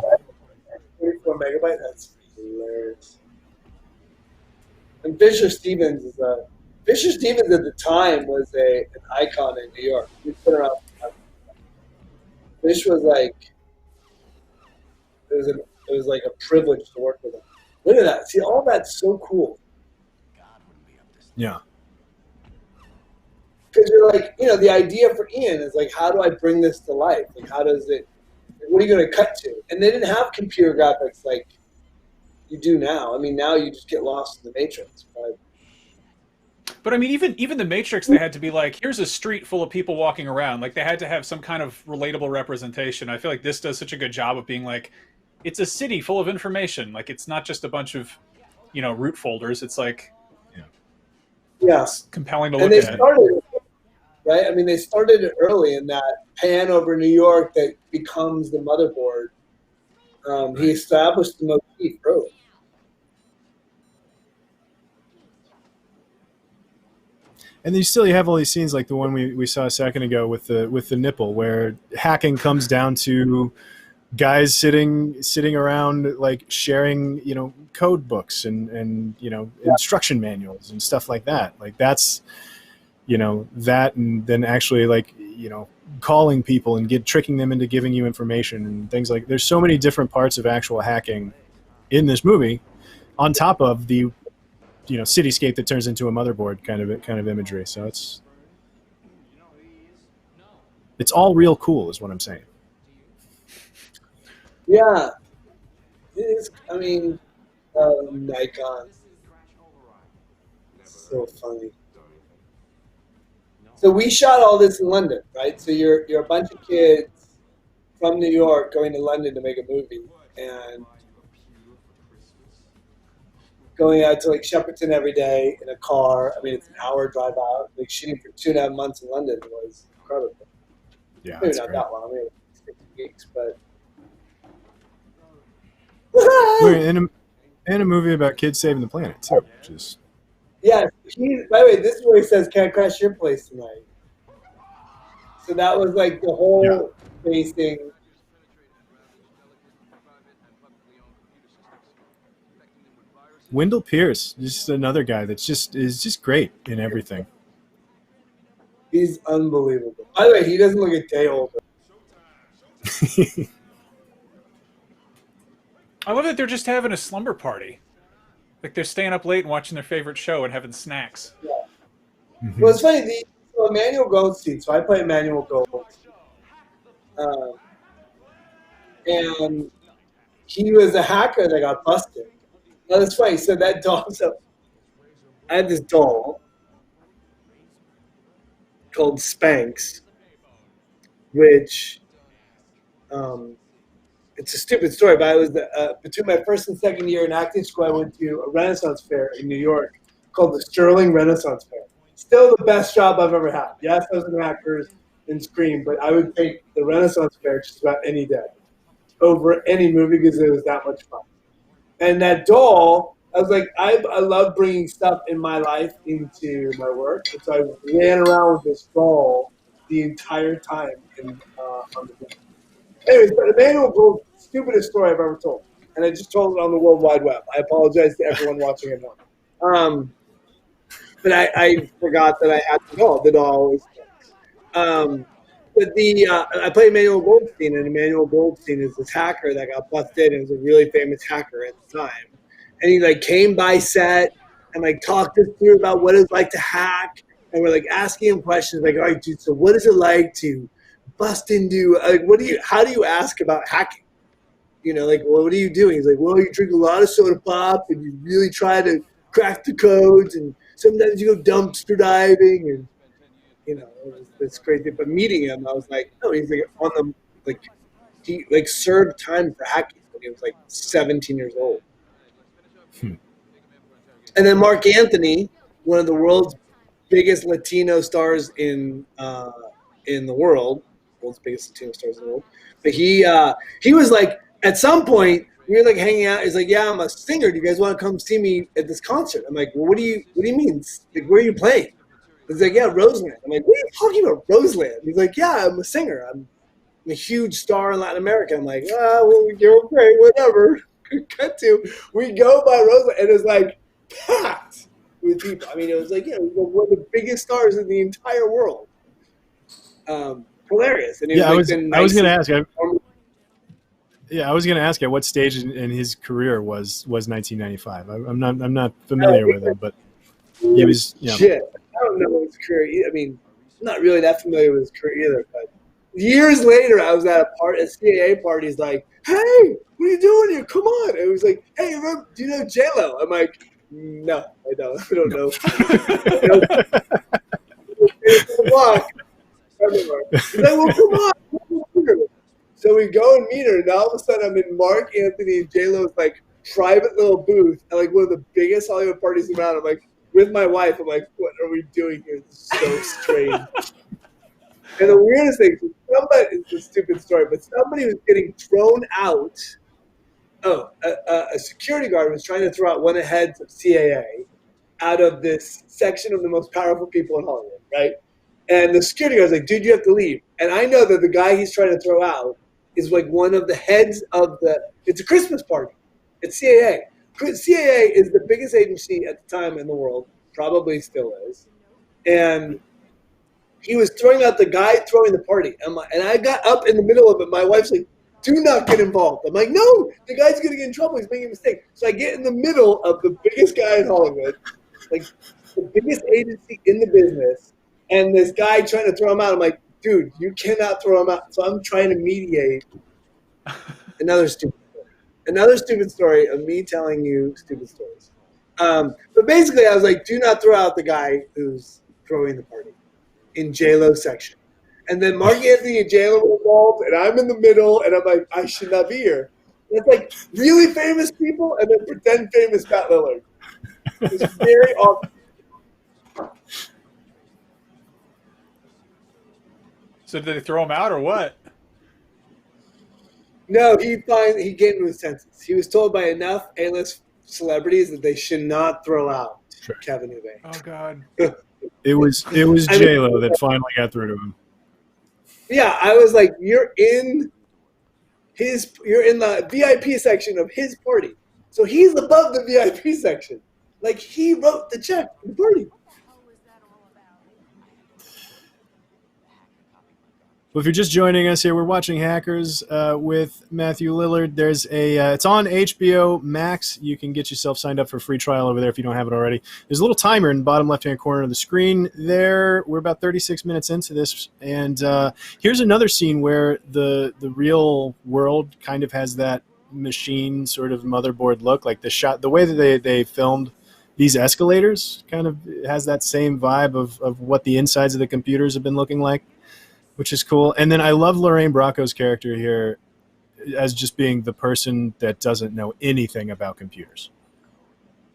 Speaker 3: 44 megabyte. That's hilarious. And Fisher Stevens at the time was an icon in New York. He's been around. Fish was like, it was like a privilege to work with him. Look at that. See, all that's so cool.
Speaker 1: Yeah.
Speaker 3: Because you're like, the idea for Ian is like, how do I bring this to life? Like, what are you going to cut to? And they didn't have computer graphics like you do now. I mean, now you just get lost in the Matrix.
Speaker 2: But I mean, even the Matrix, they had to be like, here's a street full of people walking around. Like, they had to have some kind of relatable representation. I feel like this does such a good job of being like, it's a city full of information. Like, it's not just a bunch of, root folders. It's like, it's compelling to look at.
Speaker 3: Right? I mean, they started it early in that pan over New York that becomes the motherboard. He established the motif early.
Speaker 1: And you still have all these scenes like the one we saw a second ago with the nipple, where hacking comes down to guys sitting around like sharing, code books and instruction manuals and stuff like that. Like that's, that, and then actually like, calling people and tricking them into giving you information and things like. There's so many different parts of actual hacking in this movie, on top of the cityscape that turns into a motherboard kind of imagery. So it's all real cool, is what I'm saying.
Speaker 3: Yeah. It is, I mean, Nikon. So funny. So we shot all this in London, right? So you're a bunch of kids from New York going to London to make a movie, and going out to like Shepperton every day in a car. I mean, it's an hour drive out. Like shooting for 2.5 months in London was incredible.
Speaker 1: Yeah,
Speaker 3: Maybe
Speaker 1: that's
Speaker 3: not
Speaker 1: great.
Speaker 3: that long, maybe like 6 weeks, but.
Speaker 1: And a movie about kids saving the planet too. Just
Speaker 3: Yeah. By the way, this is where he says, "Can I crash your place tonight?" So that was like the whole facing.
Speaker 1: Wendell Pierce, just another guy that's is just great in everything.
Speaker 3: He's unbelievable. By the way, he doesn't look a day older.
Speaker 2: I love that they're just having a slumber party. Like they're staying up late and watching their favorite show and having snacks.
Speaker 3: Yeah.
Speaker 1: Mm-hmm.
Speaker 3: Well, it's funny. So Emmanuel Goldstein. So I play Emmanuel Goldstein, and he was a hacker that got busted. Now that's funny. So that doll. So I had this doll called Spanx, which it's a stupid story, but I was between my first and second year in acting school, I went to a Renaissance fair in New York called the Sterling Renaissance Fair. Still the best job I've ever had. Yes, I was an actor in Scream, but I would take the Renaissance Fair just about any day over any movie because it was that much fun. And that doll, I was like, I love bringing stuff in my life into my work. And so I ran around with this doll the entire time on the movie. Anyways, but Emmanuel Gold, stupidest story I've ever told. And I just told it on the World Wide Web. I apologize to everyone watching at home. But I forgot that I had the doll. The doll always but I play Emmanuel Goldstein, and Emmanuel Goldstein is this hacker that got busted and was a really famous hacker at the time. And he like came by set and like talked us through about what it's like to hack. And we're like asking him questions like, all right, dude, so what is it like to bust into like how do you ask about hacking? Like, well, what are you doing? He's like, well, you drink a lot of soda pop and you really try to crack the codes, and sometimes you go dumpster diving, and it's crazy. But meeting him, I was like, no, he's like on the he like served time for hacking when he was like 17 years old. And then Mark Anthony, one of the world's biggest Latino stars in the world's biggest Latino stars in the world. But he was like, at some point we were like hanging out. He's like, yeah, I'm a singer. Do you guys want to come see me at this concert? I'm like, well, what do you mean? Like, where are you playing? He's like, yeah, Roseland. I'm like, what are you talking about, Roseland? He's like, yeah, I'm a singer. I'm a huge star in Latin America. I'm like, well, you're great, whatever. Cut to, we go by Roseland, and it's like packed with people. I mean, it was like, one of the biggest stars in the entire world. Hilarious. And
Speaker 1: I was going to ask. I was going to ask at what stage in his career was 1995. I'm not familiar with him, but he was.
Speaker 3: Shit, I don't know his career. I mean, I'm not really that familiar with his career either. But years later, I was at a CAA party. He's like, "Hey, what are you doing here? Come on!" And it was like, "Hey, do you know J-Lo?" I'm like, "No, I don't. I don't know." He's like, "Well, come on." So we go and meet her, and all of a sudden I'm in Mark Anthony and J-Lo's like private little booth at like one of the biggest Hollywood parties around. I'm like with my wife. I'm like, what are we doing here? This is so strange. And the weirdest thing, it's a stupid story, but somebody was getting thrown out. A security guard was trying to throw out one of the heads of CAA, out of this section of the most powerful people in Hollywood, right? And the security guard's like, dude, you have to leave. And I know that the guy he's trying to throw out is like one of the heads of it's a Christmas party. It's CAA. CAA is the biggest agency at the time in the world, probably still is. And he was throwing out the guy throwing the party. And I got up in the middle of it. My wife's like, do not get involved. I'm like, no, the guy's going to get in trouble. He's making a mistake. So I get in the middle of the biggest guy in Hollywood, like the biggest agency in the business, and this guy trying to throw him out. I'm like, dude, you cannot throw him out. So I'm trying to mediate another stupid story of me telling you stupid stories. But basically, I was like, do not throw out the guy who's throwing the party in J-Lo's section. And then Mark Anthony and J-Lo were involved, and I'm in the middle, and I'm like, I should not be here. And it's like really famous people and then pretend famous Matt Lillard. It's very awkward.
Speaker 2: So did they throw him out or what?
Speaker 3: No, he came to his senses. He was told by enough A-list celebrities that they should not throw out Kevin Huve.
Speaker 2: Oh God.
Speaker 1: It was J-Lo that finally got through to him.
Speaker 3: Yeah, I was like, you're in the VIP section of his party. So he's above the VIP section. Like, he wrote the check for the party.
Speaker 1: Well, if you're just joining us here, we're watching Hackers with Matthew Lillard. There's it's on HBO Max. You can get yourself signed up for a free trial over there if you don't have it already. There's a little timer in the bottom left-hand corner of the screen there. We're about 36 minutes into this, and here's another scene where the real world kind of has that machine sort of motherboard look, like the way that they filmed these escalators kind of has that same vibe of what the insides of the computers have been looking like, which is cool. And then I love Lorraine Bracco's character here as just being the person that doesn't know anything about computers,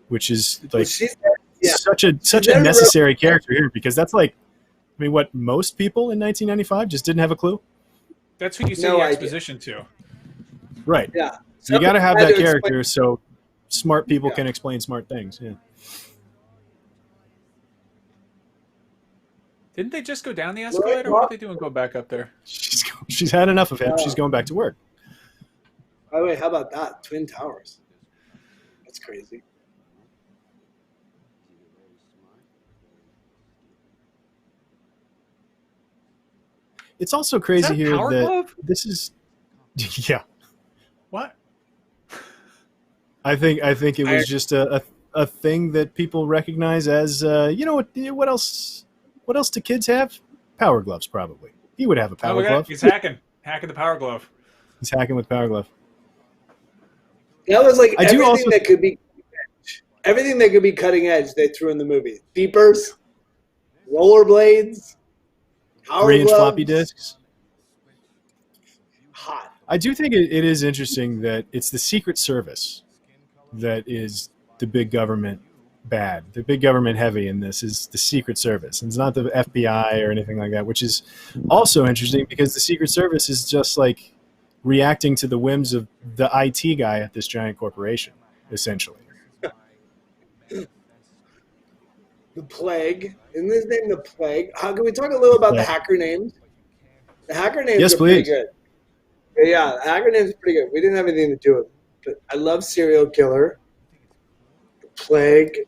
Speaker 1: which is like such a necessary character here, because that's like, I mean, what most people in 1995 just didn't have a clue.
Speaker 2: That's who you see the exposition to.
Speaker 1: Right.
Speaker 3: Yeah.
Speaker 1: So you got to have that character so smart people can explain smart things. Yeah.
Speaker 2: Didn't they just go down the escalator? What are they doing going back up there?
Speaker 1: She's had enough of him. She's going back to work.
Speaker 3: By the way, how about that? Twin Towers. That's crazy.
Speaker 1: It's also crazy here
Speaker 2: Power
Speaker 1: that
Speaker 2: Glove?
Speaker 1: this is, yeah.
Speaker 2: What?
Speaker 1: I think it was just a thing that people recognize as what else do kids have? Power gloves, probably. He would have a power glove.
Speaker 2: He's hacking the Power Glove.
Speaker 1: He's hacking with Power Glove.
Speaker 3: That was like that could be everything that could be cutting edge. They threw in the movie: beepers, rollerblades, power
Speaker 1: 3-inch
Speaker 3: gloves.
Speaker 1: floppy disks.
Speaker 3: Hot.
Speaker 1: I do think it is interesting that it's the Secret Service that is the big government bad. The big government heavy in this is the Secret Service. And it's not the FBI or anything like that, which is also interesting because the Secret Service is just like reacting to the whims of the IT guy at this giant corporation, essentially.
Speaker 3: The Plague. Isn't his name the Plague? How can we talk a little about the hacker names? The hacker names are pretty good. Yeah, the hacker names are pretty good. We didn't have anything to do with it. But I love Serial Killer. The Plague.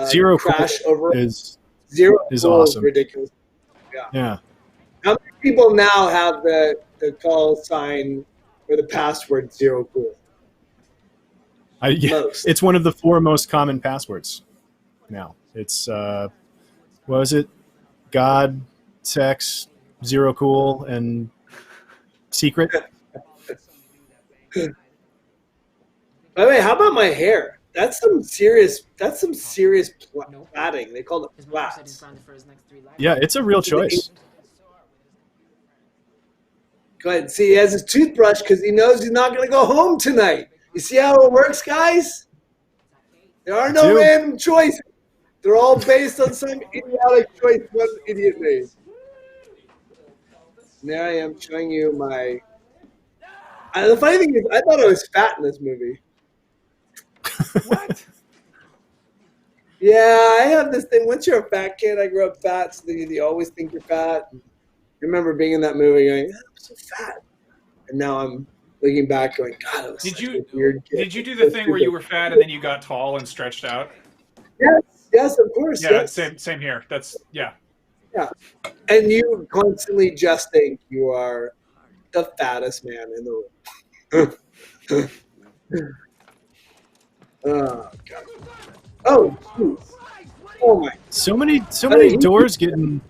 Speaker 1: Zero
Speaker 3: Crash over
Speaker 1: is
Speaker 3: Is
Speaker 1: awesome.
Speaker 3: ridiculous.
Speaker 1: Yeah.
Speaker 3: How many people now have the call sign or the password Zero Cool?
Speaker 1: It's one of the 4 most common passwords now. It's what was it? God, sex, Zero Cool, and secret.
Speaker 3: By the way, how about my hair? That's some serious plaiting. They call it plaits.
Speaker 1: Yeah, it's a real choice.
Speaker 3: Go ahead. See, he has his toothbrush because he knows he's not going to go home tonight. You see how it works, guys? There are no random choices. They're all based on some idiotic choice one idiot made. And there I am showing you my... the funny thing is, I thought I was fat in this movie.
Speaker 2: What?
Speaker 3: Yeah, Yeah, I have this thing. Once you're a fat kid, I grew up fat, so you always think you're fat. I remember being in that movie going, I'm so fat. And now I'm looking back going, God, it was
Speaker 2: Did
Speaker 3: such
Speaker 2: you
Speaker 3: a weird kid.
Speaker 2: did you do the thing where you were fat and then you got tall and stretched out?
Speaker 3: Yes, of course.
Speaker 2: Yeah,
Speaker 3: Yes.
Speaker 2: same here. That's yeah.
Speaker 3: Yeah. And you constantly just think you are the fattest man in the room. Oh, God. Oh, jeez. Oh, my.
Speaker 1: So many doors getting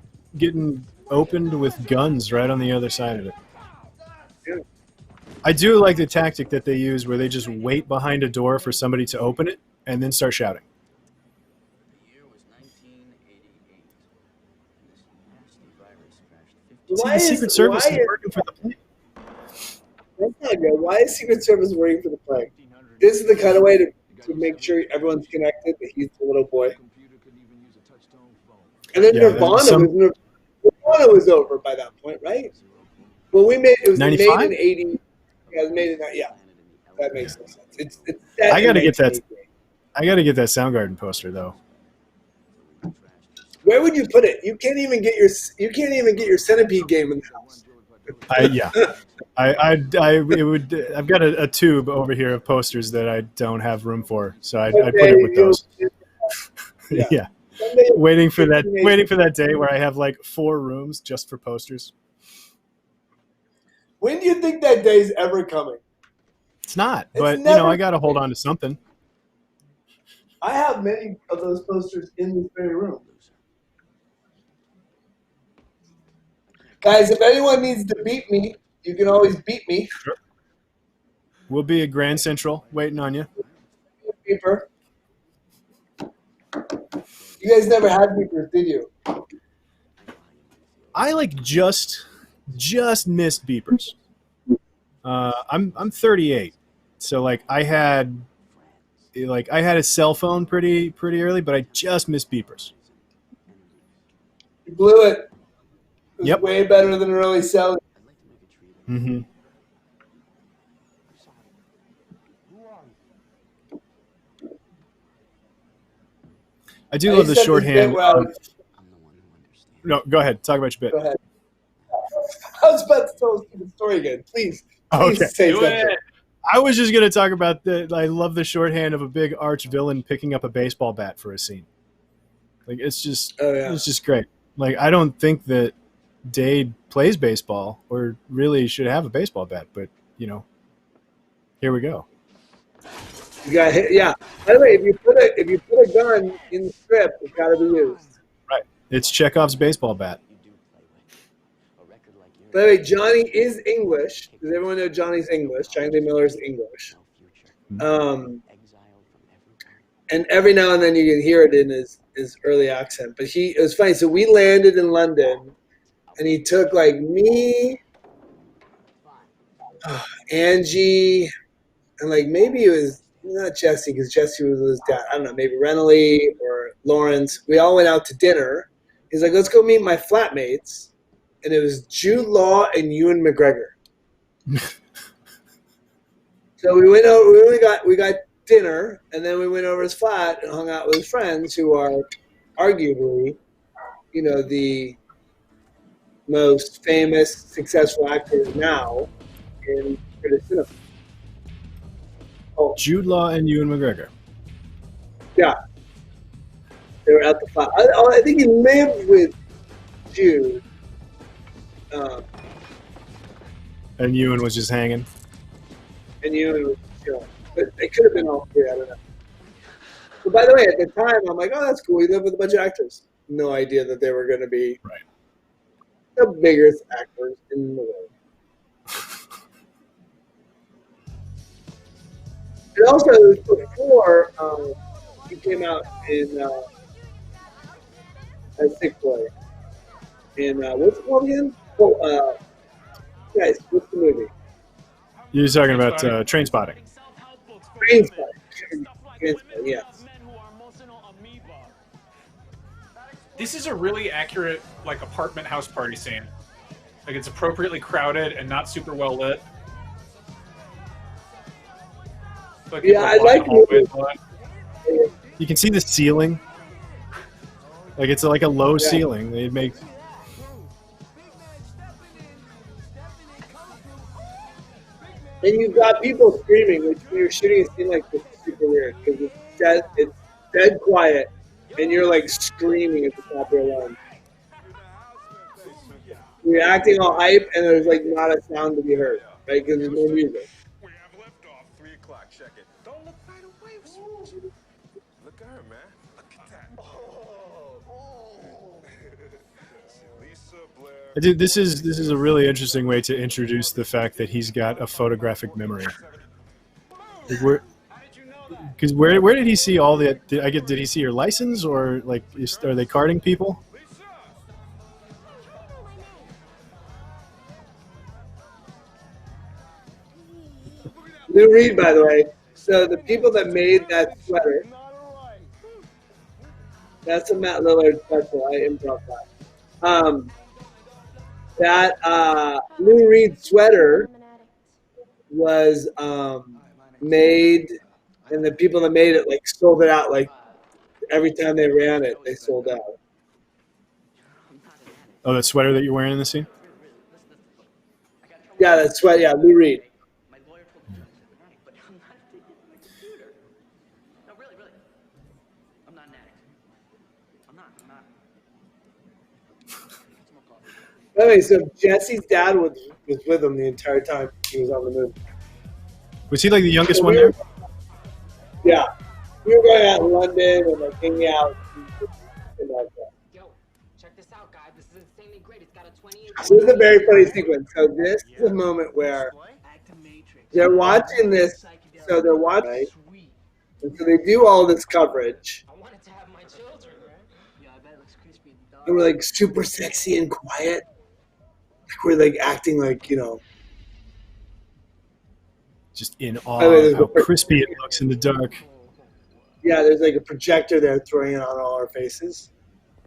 Speaker 1: opened with guns right on the other side of it.
Speaker 3: Yeah.
Speaker 1: I do like the tactic that they use where they just wait behind a door for somebody to open it and then start shouting.
Speaker 7: The year was 1988. And this nasty virus crashed 50.
Speaker 1: See, the Secret Service is working for the plague.
Speaker 3: That's not good. Why is Secret Service working for the plague? This is the kind of way to make sure everyone's connected, that he's the little boy. And then
Speaker 1: Yeah,
Speaker 3: Nirvana was over by that point, right? Well, it was
Speaker 1: 95?
Speaker 3: made in 80. Yeah, it was made in that. Yeah, that makes sense. It's
Speaker 1: I gotta get that. I gotta get that Soundgarden poster though.
Speaker 3: Where would you put it? You can't even get your Centipede game in the house.
Speaker 1: I've got a tube over here of posters that I don't have room for, so I'd put it with those. Yeah. Waiting for that day where I have like 4 rooms just for posters.
Speaker 3: When do you think that day's ever coming?
Speaker 1: It's not,
Speaker 3: It's
Speaker 1: but
Speaker 3: never
Speaker 1: I got to hold on to something.
Speaker 3: I have many of those posters in this very room. Guys, if anyone needs to beat me, you can always beat me.
Speaker 1: Sure. We'll be at Grand Central waiting on you.
Speaker 3: Beeper. You guys never had beepers, did you?
Speaker 1: I just missed beepers. I'm 38, so I had a cell phone pretty early, but I just missed beepers.
Speaker 3: You blew it. It was
Speaker 1: Yep.
Speaker 3: way better than early cell.
Speaker 1: Mm-hmm. I do love the shorthand. No, go ahead. Talk about your bit.
Speaker 3: Go ahead. I was about to tell a stupid story again. Please
Speaker 1: Okay.
Speaker 3: say
Speaker 2: Do
Speaker 3: something.
Speaker 2: it.
Speaker 1: I was just going to talk about I love the shorthand of a big arch villain picking up a baseball bat for a scene. It's just great. I don't think that Dade plays baseball or really should have a baseball bat, but here we go.
Speaker 3: You got hit. Yeah. By the way, if you put a gun in the script, it's got to be used.
Speaker 1: Right. It's Chekhov's baseball bat.
Speaker 3: By the way, Johnny is English. Does everyone know Johnny's English? Johnny Lee Miller's English. And every now and then you can hear it in his early accent. But it was funny. So we landed in London, and he took me, Angie, and maybe it was not Jesse, because Jesse was with his dad. I don't know, maybe Renely or Lawrence. We all went out to dinner. He's like, let's go meet my flatmates. And it was Jude Law and Ewan McGregor. So we went over. We got dinner, and then we went over his flat and hung out with his friends, who are arguably, the most famous, successful actors now in British cinema. Oh,
Speaker 1: Jude Law and Ewan McGregor.
Speaker 3: yeah, they were at the flat. I think he lived with Jude.
Speaker 1: And Ewan was just hanging.
Speaker 3: And Ewan was chilling. But it could have been all 3, I don't know. But by the way, at the time, I'm like, oh, that's cool. He lived with a bunch of actors. No idea that they were going to be the biggest actors in the world. And also, it was before he came out in as Sick Boy. In, what's it called again? Oh, guys, what's the movie?
Speaker 1: You're talking about Trainspotting.
Speaker 3: Trainspotting, yeah.
Speaker 2: This is a really accurate apartment house party scene. It's appropriately crowded and not super well lit.
Speaker 3: Yeah, I like it.
Speaker 1: You can see the ceiling Like it's like a low ceiling. It makes.
Speaker 3: And you've got people screaming, which when you're shooting a scene like this is super weird because it's dead quiet, and you're like screaming at the top of your lungs. You're acting all hype, and there's like not a sound to be heard, right? Because there's no music.
Speaker 8: We have liftoff. 3 o'clock. Check it. Don't look right away. Look at her, man. Look at that. Lisa Blair.
Speaker 1: Dude, this is a really interesting way to introduce the fact that he's got a photographic memory. Like where did he see all the? Did he see your license, or like are they carding people?
Speaker 3: Lou Reed, by the way. So the people that made that sweater, that's a Matt Lillard special. I improv that. That Lou Reed sweater was made, and the people that made it like sold it out. Like every time they ran it, they sold out.
Speaker 1: Oh, that sweater that you're wearing in the scene?
Speaker 3: Yeah, that sweat. Yeah, Lou Reed. By the way, so Jesse's dad was with him the entire time he was on the movie.
Speaker 1: Was he like the youngest one there?
Speaker 3: Yeah. We were going out in London and like hanging out. And like that.
Speaker 9: Yo, check this out, guys. This is insanely great. It's got a 20-year.
Speaker 3: So this is a very funny sequence. So this is a moment where they're watching this. So they're watching, right? And so they do all this coverage.
Speaker 9: I wanted to have my children, right? Yeah, I bet it looks crispy.
Speaker 3: And we're like super sexy and quiet. Like we're like acting like, you know.
Speaker 1: Just in awe of how crispy it looks in the dark.
Speaker 3: Yeah, there's like a projector there throwing it on all our faces.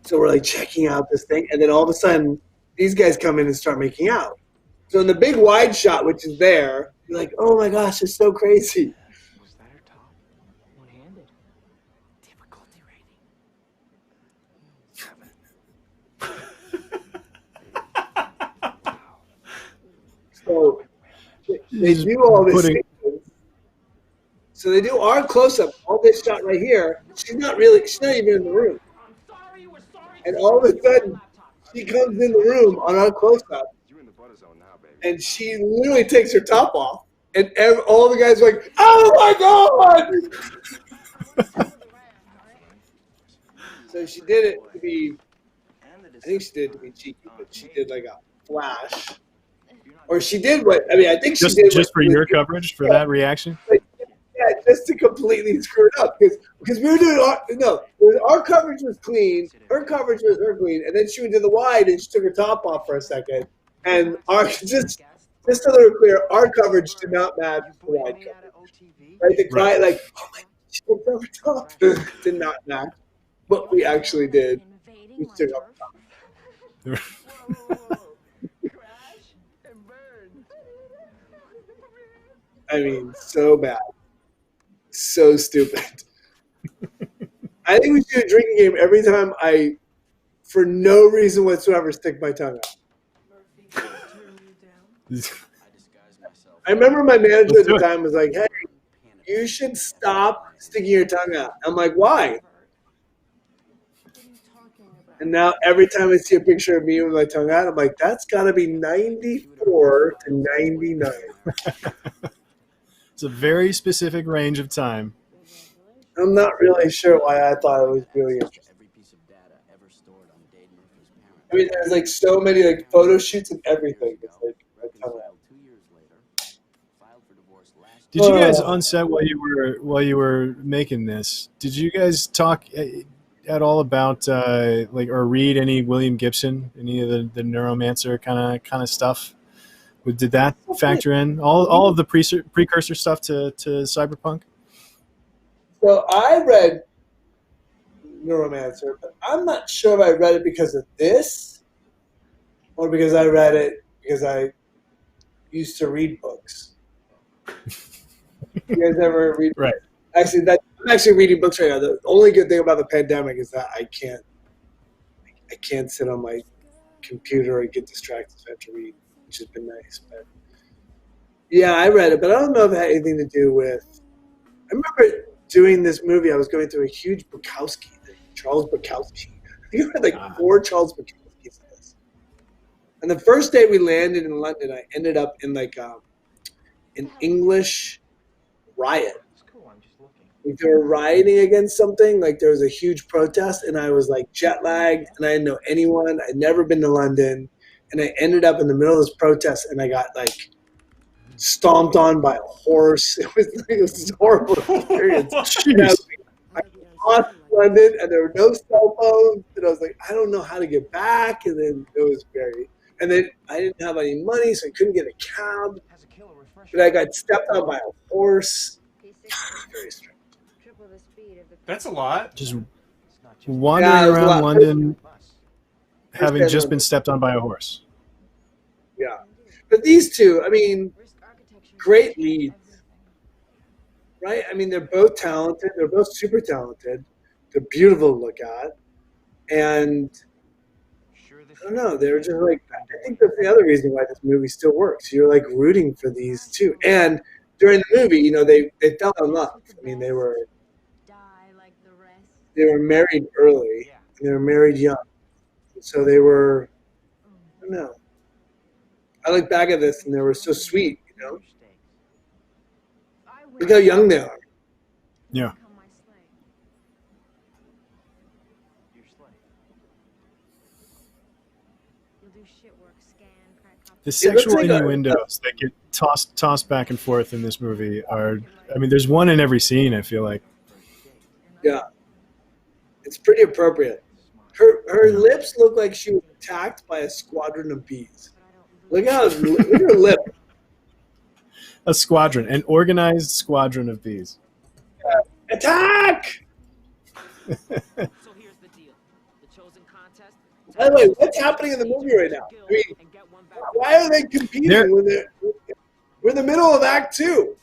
Speaker 3: So we're like checking out this thing. And then all of a sudden, these guys come in and start making out. So in the big wide shot, which is there, you're like, oh my gosh, it's so crazy.
Speaker 9: Was that her top? One-handed. Difficulty rating.
Speaker 3: So they do all this. So they do our close-up, all this shot right here. She's not even in the room. And all of a sudden, she comes in the room on our close-up, and she literally takes her top off, and all the guys are like, oh my God! So she did it to be, I think she did it to be cheeky, but she did like a flash. Or she did what, I mean, I think she did
Speaker 1: just for your coverage, for that reaction?
Speaker 3: Yeah, just to completely screw it up because we were doing our coverage was clean, her coverage was her clean, and then she went to the wide and she took her top off for a second, and our just so they're clear, our coverage did not match the wide coverage. Right, the client like, oh my, she took off her top did not match what we actually did. We took off her top. I mean, so bad. So stupid. I think we should do a drinking game every time I, for no reason whatsoever, stick my tongue out. I remember my manager at the time was like, hey, you should stop sticking your tongue out. I'm like, why? And now every time I see a picture of me with my tongue out, I'm like, that's got to be 94 to 99.
Speaker 1: It's a very specific range of time.
Speaker 3: I'm not really sure why I thought it was really interesting. I mean, there's like so many like photo shoots and everything. It's like
Speaker 1: Did you guys on set while you were making this? Did you guys talk at all about or read any William Gibson, any of the Neuromancer kind of stuff? Did that factor in all of the precursor stuff to Cyberpunk?
Speaker 3: So I read Neuromancer, but I'm not sure if I read it because of this or because I read it because I used to read books. You guys ever read?
Speaker 1: Right.
Speaker 3: Actually, I'm actually reading books right now. The only good thing about the pandemic is that I can't I can't sit on my computer or get distracted, so I have to read, which has been nice. But yeah, I read it, but I don't know if it had anything to do with. I remember doing this movie. I was going through a huge Bukowski thing, Charles Bukowski. I think I had like 4 Charles Bukowskis in this. And the first day we landed in London, I ended up in like an English riot. Like they were rioting against something. Like there was a huge protest, and I was like jet lagged, and I didn't know anyone. I'd never been to London, and I ended up in the middle of this protest, and I got like stomped on by a horse. It was this horrible experience. I lost London, and there were no cell phones, and I was like, I don't know how to get back, and then it was very. And then I didn't have any money, so I couldn't get a cab. But I got stepped on by a horse. Very strange.
Speaker 2: That's a lot.
Speaker 1: Just wandering around London, having just been stepped on by a horse.
Speaker 3: Yeah. But these two, I mean, great leads. Right? I mean, they're both talented. They're both super talented. They're beautiful to look at. And I don't know. They're just like, I think that's the other reason why this movie still works. You're like rooting for these two. And during the movie, you know, they fell in love. I mean, they were married early, and they were married young. So they were, I don't know. I look back at this, and they were so sweet, you know? Look how young they are.
Speaker 1: Yeah. The sexual innuendos that get tossed back and forth in this movie are, I mean, there's one in every scene, I feel like.
Speaker 3: Yeah. It's pretty appropriate. Her lips look like she was attacked by a squadron of bees. Look at her lip.
Speaker 1: A squadron, an organized squadron of bees.
Speaker 3: Attack! By the way, what's happening in the movie right now? I mean, why are they competing when we're in the middle of Act 2?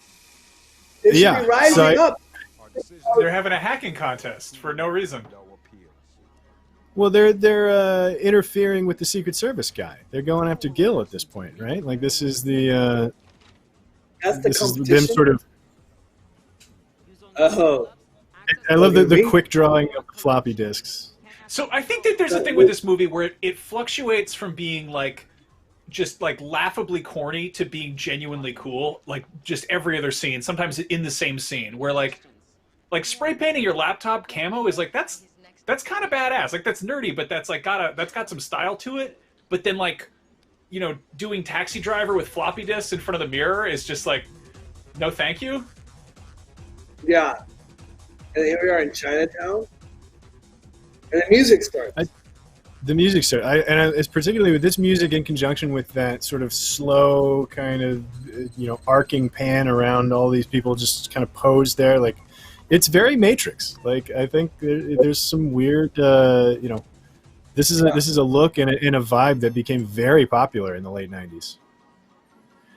Speaker 3: They should be rising up.
Speaker 2: They're having a hacking contest for no reason.
Speaker 1: Well, they're interfering with the Secret Service guy. They're going after Gil at this point, right? Like this is the this is them sort of.
Speaker 3: Oh,
Speaker 1: I love the quick drawing of the floppy disks.
Speaker 2: So I think that there's a thing with this movie where it fluctuates from being like just like laughably corny to being genuinely cool, like just every other scene, sometimes in the same scene, where like spray painting your laptop camo is like that's kind of badass. Like that's nerdy, but that's got some style to it. But then like, you know, doing Taxi Driver with floppy disks in front of the mirror is just like, no thank you.
Speaker 3: Yeah. And here we are in Chinatown. And the music starts.
Speaker 1: The music starts. It's particularly with this music in conjunction with that sort of slow kind of, you know, arcing pan around all these people just kind of posed there. Like, it's very Matrix. Like, I think there's some weird, you know, this is a look and a vibe that became very popular in the late 90s.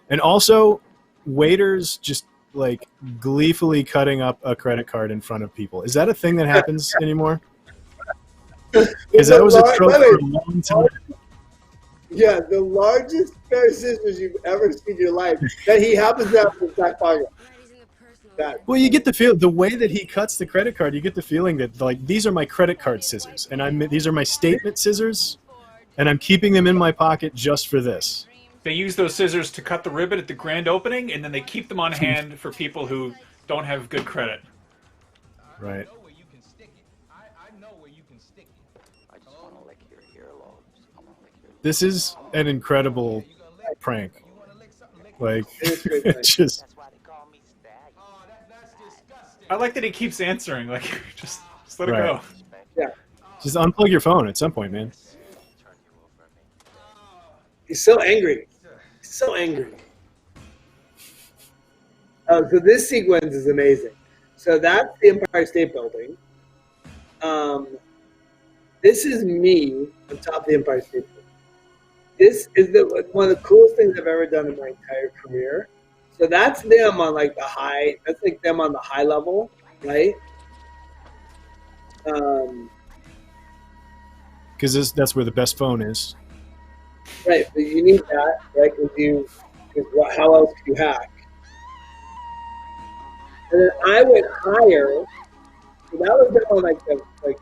Speaker 1: And also, waiters just like gleefully cutting up a credit card in front of people. Is that a thing that happens anymore? Because that was a trope for a long time.
Speaker 3: Yeah, the largest pair of scissors you've ever seen in your life that he happens to have in his back pocket.
Speaker 1: Well, you get the feel, the way that he cuts the credit card, you get the feeling that like these are my credit card scissors, and these are my statement scissors, and I'm keeping them in my pocket just for this.
Speaker 2: They use those scissors to cut the ribbon at the grand opening, and then they keep them on hand for people who don't have good credit.
Speaker 1: Right. This is an incredible prank. Like, just.
Speaker 2: I like that he keeps answering. Like, just let it go.
Speaker 3: Yeah.
Speaker 1: Just unplug your phone at some point, man.
Speaker 3: He's so angry. He's so angry. Oh, so this sequence is amazing. So that's the Empire State Building. This is me on top of the Empire State Building. This is one of the coolest things I've ever done in my entire career. So that's them on like the high. That's like them on the high level, right?
Speaker 1: because that's where the best phone is.
Speaker 3: Right, but you need that, right? How else could you hack? And then I went higher. So that was down like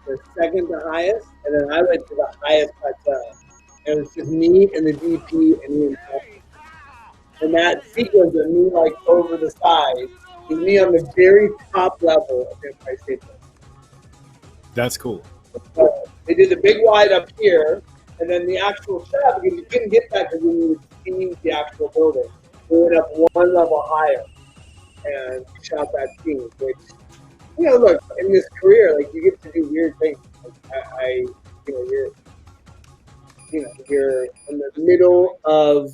Speaker 3: the second to highest, and then I went to the highest plateau. And it was just me and the DP and me and Tucker. And that sequence of me like over the side is me on the very top level of the Empire State Building.
Speaker 1: That's cool.
Speaker 3: So they did the big wide up here, and then the actual shot, because you couldn't get that because we needed to see the actual building. We went up one level higher and shot that scene, which, you know, look, in this career, like, you get to do weird things. Like, you're in the middle of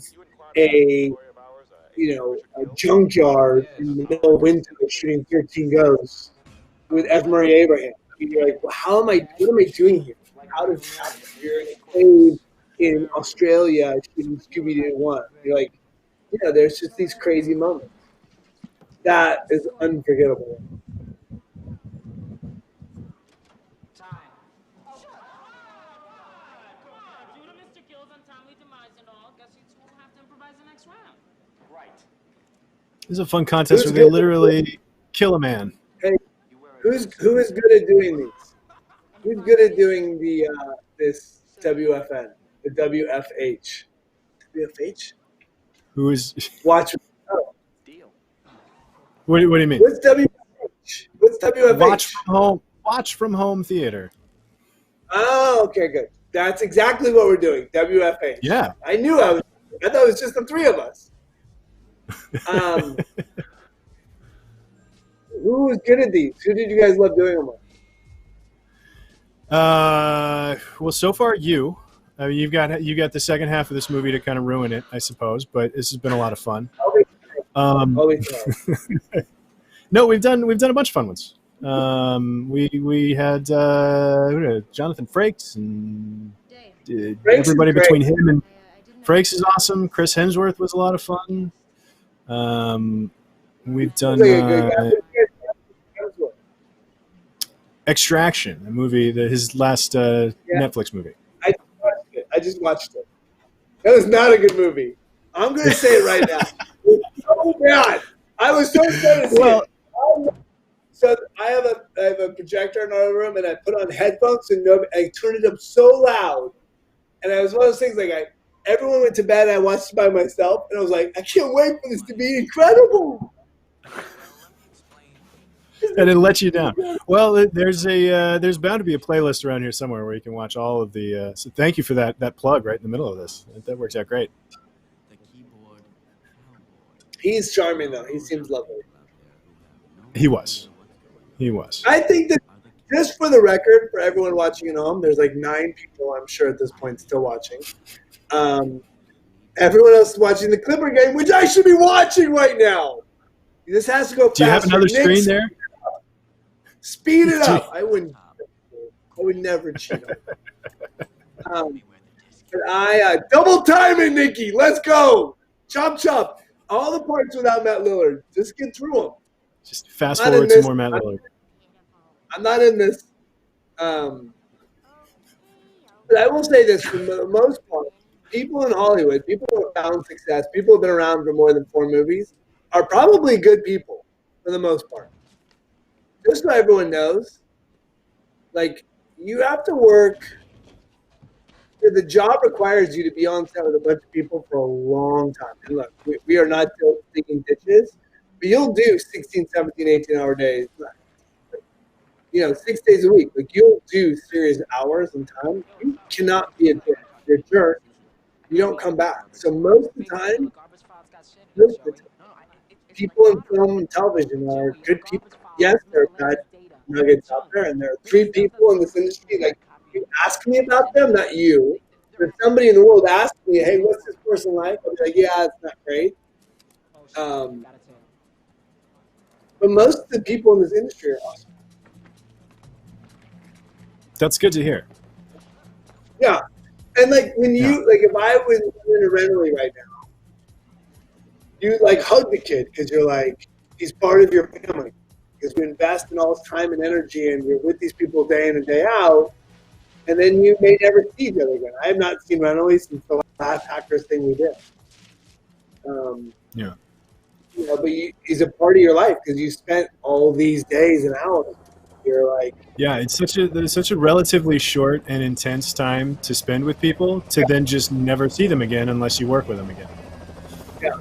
Speaker 3: a junkyard in the middle of winter shooting 13 Ghosts with F. Murray Abraham. And you're like, well, what am I doing here? How does this happen? You're in a cave in Australia shooting Scooby-Doo 1. You're like, there's just these crazy moments. That is unforgettable.
Speaker 1: This is a fun contest where they literally kill a man.
Speaker 3: Hey, who is good at doing these? Who's good at doing the this WFN, the WFH? WFH?
Speaker 1: Who is?
Speaker 3: Watch. Oh.
Speaker 1: What do you mean?
Speaker 3: What's WFH? What's WFH?
Speaker 1: Watch from home theater.
Speaker 3: Oh, okay, good. That's exactly what we're doing. WFH.
Speaker 1: Yeah.
Speaker 3: I thought it was just the three of us. Who was good at these? Who did you guys love doing them with?
Speaker 1: Well, so far you got the second half of this movie to kind of ruin it, I suppose. But this has been a lot of fun. No, we've done a bunch of fun ones. We had Jonathan Frakes and everybody between him and Frakes is awesome. Chris Hemsworth was a lot of fun. We've done Extraction, a movie his last Netflix movie.
Speaker 3: I just watched it. That was not a good movie. I'm going to say it right now. It was so bad. I was so excited to see it. So I have a projector in our room, and I put on headphones, and I turned it up so loud. And it was one of those things, like, everyone went to bed, and I watched it by myself, and I was like, I can't wait for this to be incredible.
Speaker 1: And it let you down. Well, there's bound to be a playlist around here somewhere where you can watch all of the. So thank you for that plug right in the middle of this. That works out great.
Speaker 3: He's charming, though. He seems lovely.
Speaker 1: He was.
Speaker 3: I think that, just for the record, for everyone watching at home, there's like 9 people, I'm sure, at this point still watching. Everyone else is watching the Clipper game, which I should be watching right now. This has to go faster.
Speaker 1: Do you have another screen there?
Speaker 3: Speed it up. I would never cheat on it. But I double time it, Nikki. Let's go. Chop, chop. All the parts without Matt Lillard. Just get through them.
Speaker 1: Just fast forward some more Matt Lillard.
Speaker 3: I'm not in this. But I will say this, for the most part, people in Hollywood, people who have found success, people who have been around for more than 4 movies, are probably good people for the most part. Just so everyone knows, like, you have to work. The job requires you to be on set with a bunch of people for a long time. And look, we are not still digging ditches, but you'll do 16, 17, 18-hour days. 6 days a week. Like, you'll do serious hours and time. You cannot be a jerk. If you're a jerk, you don't come back. So most of the time, people in film and television are good people. Yes, there are bad nuggets out there, and there are 3 people in this industry. Like, you ask me about them, not you. If somebody in the world asks me, hey, what's this person like? I'll be like, yeah, it's not great. But most of the people in this industry are awesome.
Speaker 1: That's good to hear.
Speaker 3: Yeah. And, like, if I was in a rental right now, you, like, hug the kid because you're like, he's part of your family. Because you invest in all this time and energy and you're with these people day in and day out, and then you may never see each other again. I have not seen Renly since the last Hackers thing we did.
Speaker 1: Yeah.
Speaker 3: You know, but he's a part of your life because you spent all these days and hours. You're like,
Speaker 1: Yeah, it's such a relatively short and intense time to spend with people to then just never see them again unless you work with them again.
Speaker 3: yeah.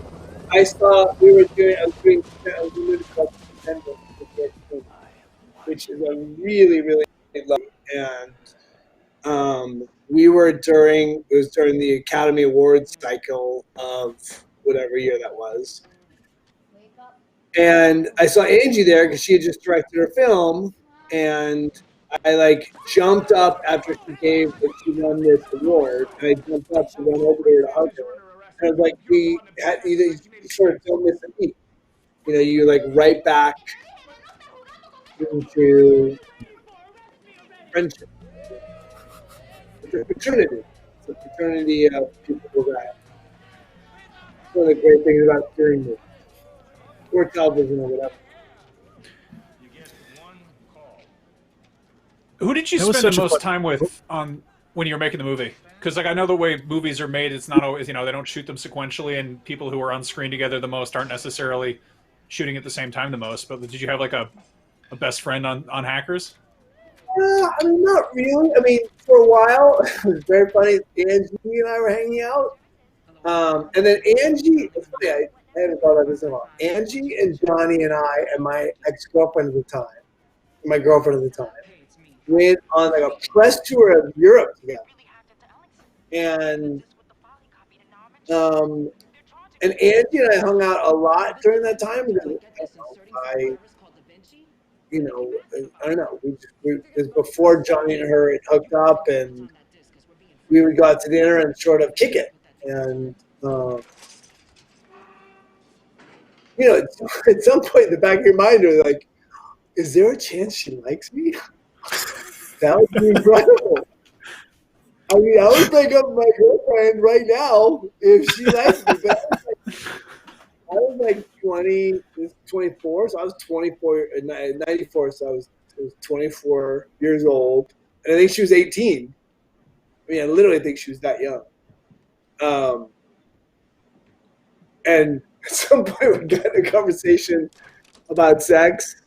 Speaker 3: I was doing a movie called September, which is a really, really lovely. And it was during the Academy Awards cycle of whatever year that was. And I saw Angie there because she had just directed her film, and I like jumped up after she won this award, and I jumped up to run over there to hug her. And I was like, you sort of don't miss a beat. You know, you like right back into friendship. It's a fraternity. It's a fraternity of people who got. One of the great things about doing movies or television or whatever.
Speaker 2: Who did you
Speaker 1: That was
Speaker 2: spend the
Speaker 1: such a
Speaker 2: most
Speaker 1: fun-
Speaker 2: time with on when you were making the movie? Because like I know the way movies are made, it's not always, you know, they don't shoot them sequentially, and people who are on screen together the most aren't necessarily shooting at the same time the most. But did you have like a best friend on Hackers?
Speaker 3: I mean, not really. I mean, for a while, it was very funny. Angie and I were hanging out. And then Angie, it's funny, I haven't thought about this in a while. Angie and Johnny and I and my ex-girlfriend at the time, my girlfriend at the time, went on like a press tour of Europe together. And Angie and I hung out a lot during that time because I don't know. It was before Johnny and her had hooked up, and we would go out to dinner and sort of kick it. And you know, at some point in the back of your mind, you're like, "Is there a chance she likes me?" That would be incredible. I mean, I would break up with my girlfriend right now if she likes me. But I was like 24, so I was 24 in 94, so I was 24 years old. And I think she was 18. I mean, I literally think she was that young. And at some point we got in a conversation about sex.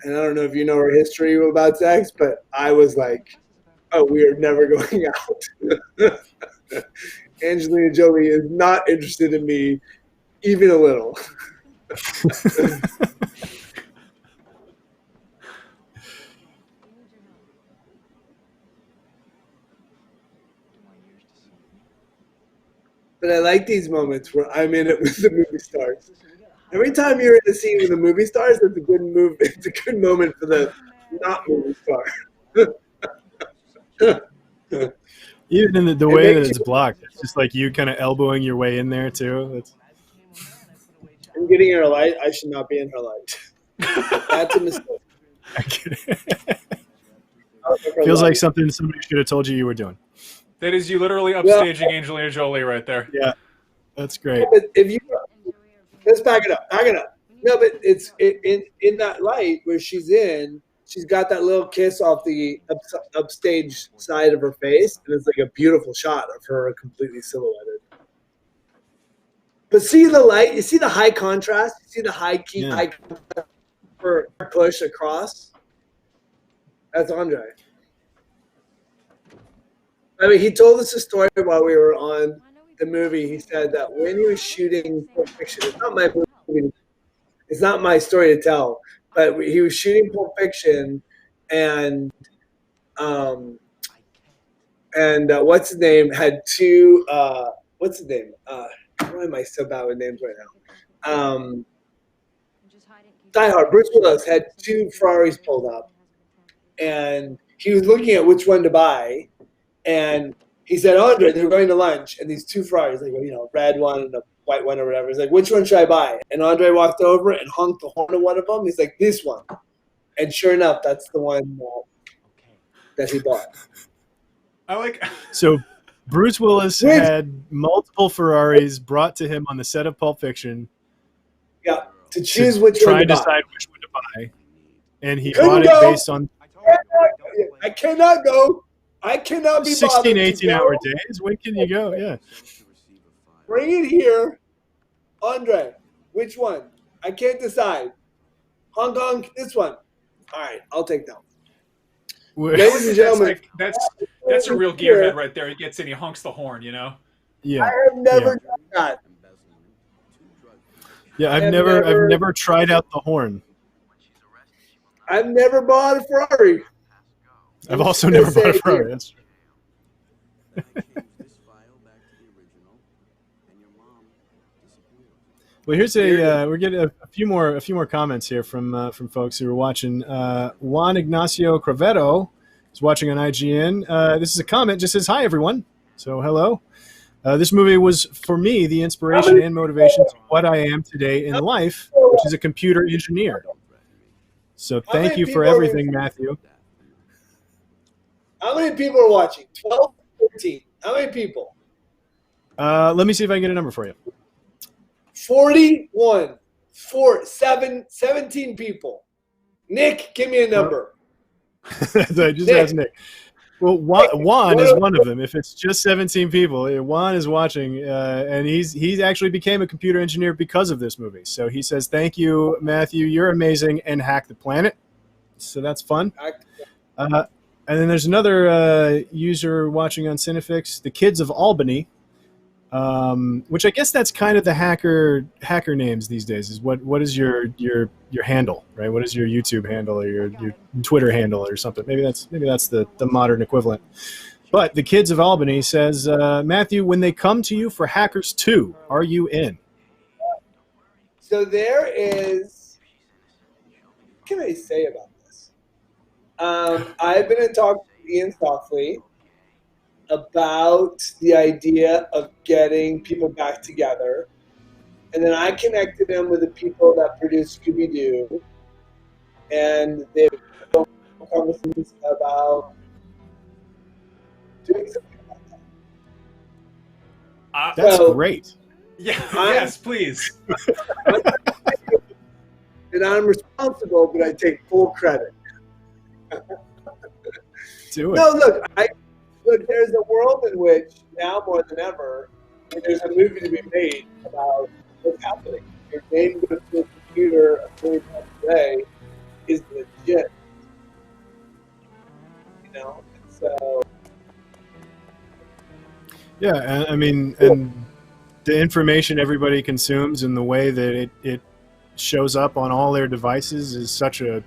Speaker 3: And I don't know if you know her history about sex, but I was like, oh, we are never going out. Angelina Jolie is not interested in me even a little. But I like these moments where I'm in it with the movie stars. Every time you're in a scene with the movie stars, it's a good move. It's a good moment for the not movie star.
Speaker 1: Even in the way that it's blocked, it's just like you kind of elbowing your way in there too.
Speaker 3: I'm getting in her light. I should not be in her light. That's a mistake.
Speaker 1: Feels like something somebody should have told you were doing.
Speaker 2: That is you literally upstaging Angelina Jolie right there.
Speaker 1: Yeah, that's great.
Speaker 3: But if you let's back it up. No, but it's in that light where she's got that little kiss off the upstage side of her face, and it's like a beautiful shot of her completely silhouetted. But see the light, you see the high contrast, you see the high key, high contrast for push across. That's Andre. I mean, he told us a story while we were on the movie. He said that when he was shooting Pulp Fiction, it's not my movie, it's not my story to tell, but he was shooting Pulp Fiction, and what's his name had two. What's his name? Why am I so bad with names right now? Die Hard. Bruce Willis had two Ferraris pulled up, and he was looking at which one to buy. And he said, Andre, they were going to lunch, and these two Ferraris, like, you know, red one and a white one or whatever. He's like, which one should I buy? And Andre walked over and honked the horn of one of them. He's like, this one. And sure enough, that's the one that he bought.
Speaker 2: I like.
Speaker 1: So Bruce Willis had multiple Ferraris brought to him on the set of Pulp Fiction.
Speaker 3: Yeah, to choose which one to buy.
Speaker 1: Try and decide which one to buy. And he bought it based on...
Speaker 3: I cannot go. I cannot be
Speaker 1: 16,
Speaker 3: bothered
Speaker 1: 18
Speaker 3: to
Speaker 1: hour
Speaker 3: go.
Speaker 1: days. When can you go? Yeah.
Speaker 3: Bring it here. Andre, which one? I can't decide. Hong Kong, this one. All right, I'll take that one. Ladies and
Speaker 2: That's
Speaker 3: gentlemen,
Speaker 2: like that's a real gearhead right there. He gets in, he honks the horn, you know.
Speaker 1: Yeah.
Speaker 3: I have never done that.
Speaker 1: Yeah,
Speaker 3: have
Speaker 1: I've never tried out the horn.
Speaker 3: I've never bought a Ferrari.
Speaker 1: I've also never bought a Ferrari. That's true. Well, here's we're getting a few more comments here from folks who are watching. Juan Ignacio Cravetto is watching on IGN. This is a comment. Just says, "Hi everyone." So hello. This movie was for me the inspiration and motivation to what I am today in life, which is a computer engineer. So thank you for everything, Matthew.
Speaker 3: How many people are watching? 12, 13. How many people?
Speaker 1: Let me see if I can get a number for you.
Speaker 3: 41. 17 people. Nick, give me a number.
Speaker 1: I just asked Nick. Well, Juan is one of them. If it's just 17 people, Juan is watching, and he actually became a computer engineer because of this movie. So he says, "Thank you, Matthew. You're amazing," and hack the planet. So that's fun. And then there's another user watching on CineFix, the Kids of Albany, which I guess that's kind of the hacker names these days. Is what is your handle, right? What is your YouTube handle or your Twitter handle or something? Maybe that's the modern equivalent. But the Kids of Albany says, Matthew, when they come to you for Hackers 2, are you in?
Speaker 3: So there is. What can I say about this? I've been in talks with Ian Stockley about the idea of getting people back together. And then I connected them with the people that produce Scooby-Doo. And they've had conversations about doing something about that.
Speaker 1: That's great.
Speaker 2: Yeah, yes, please.
Speaker 3: And I'm responsible, but I take full credit.
Speaker 1: Do it.
Speaker 3: No, look, there's a world in which now more than ever, there's a movie to be made about what's happening. Your name goes to a computer a million times a day is legit. You know, so.
Speaker 1: Yeah, I mean, and the information everybody consumes and the way that it shows up on all their devices is such a,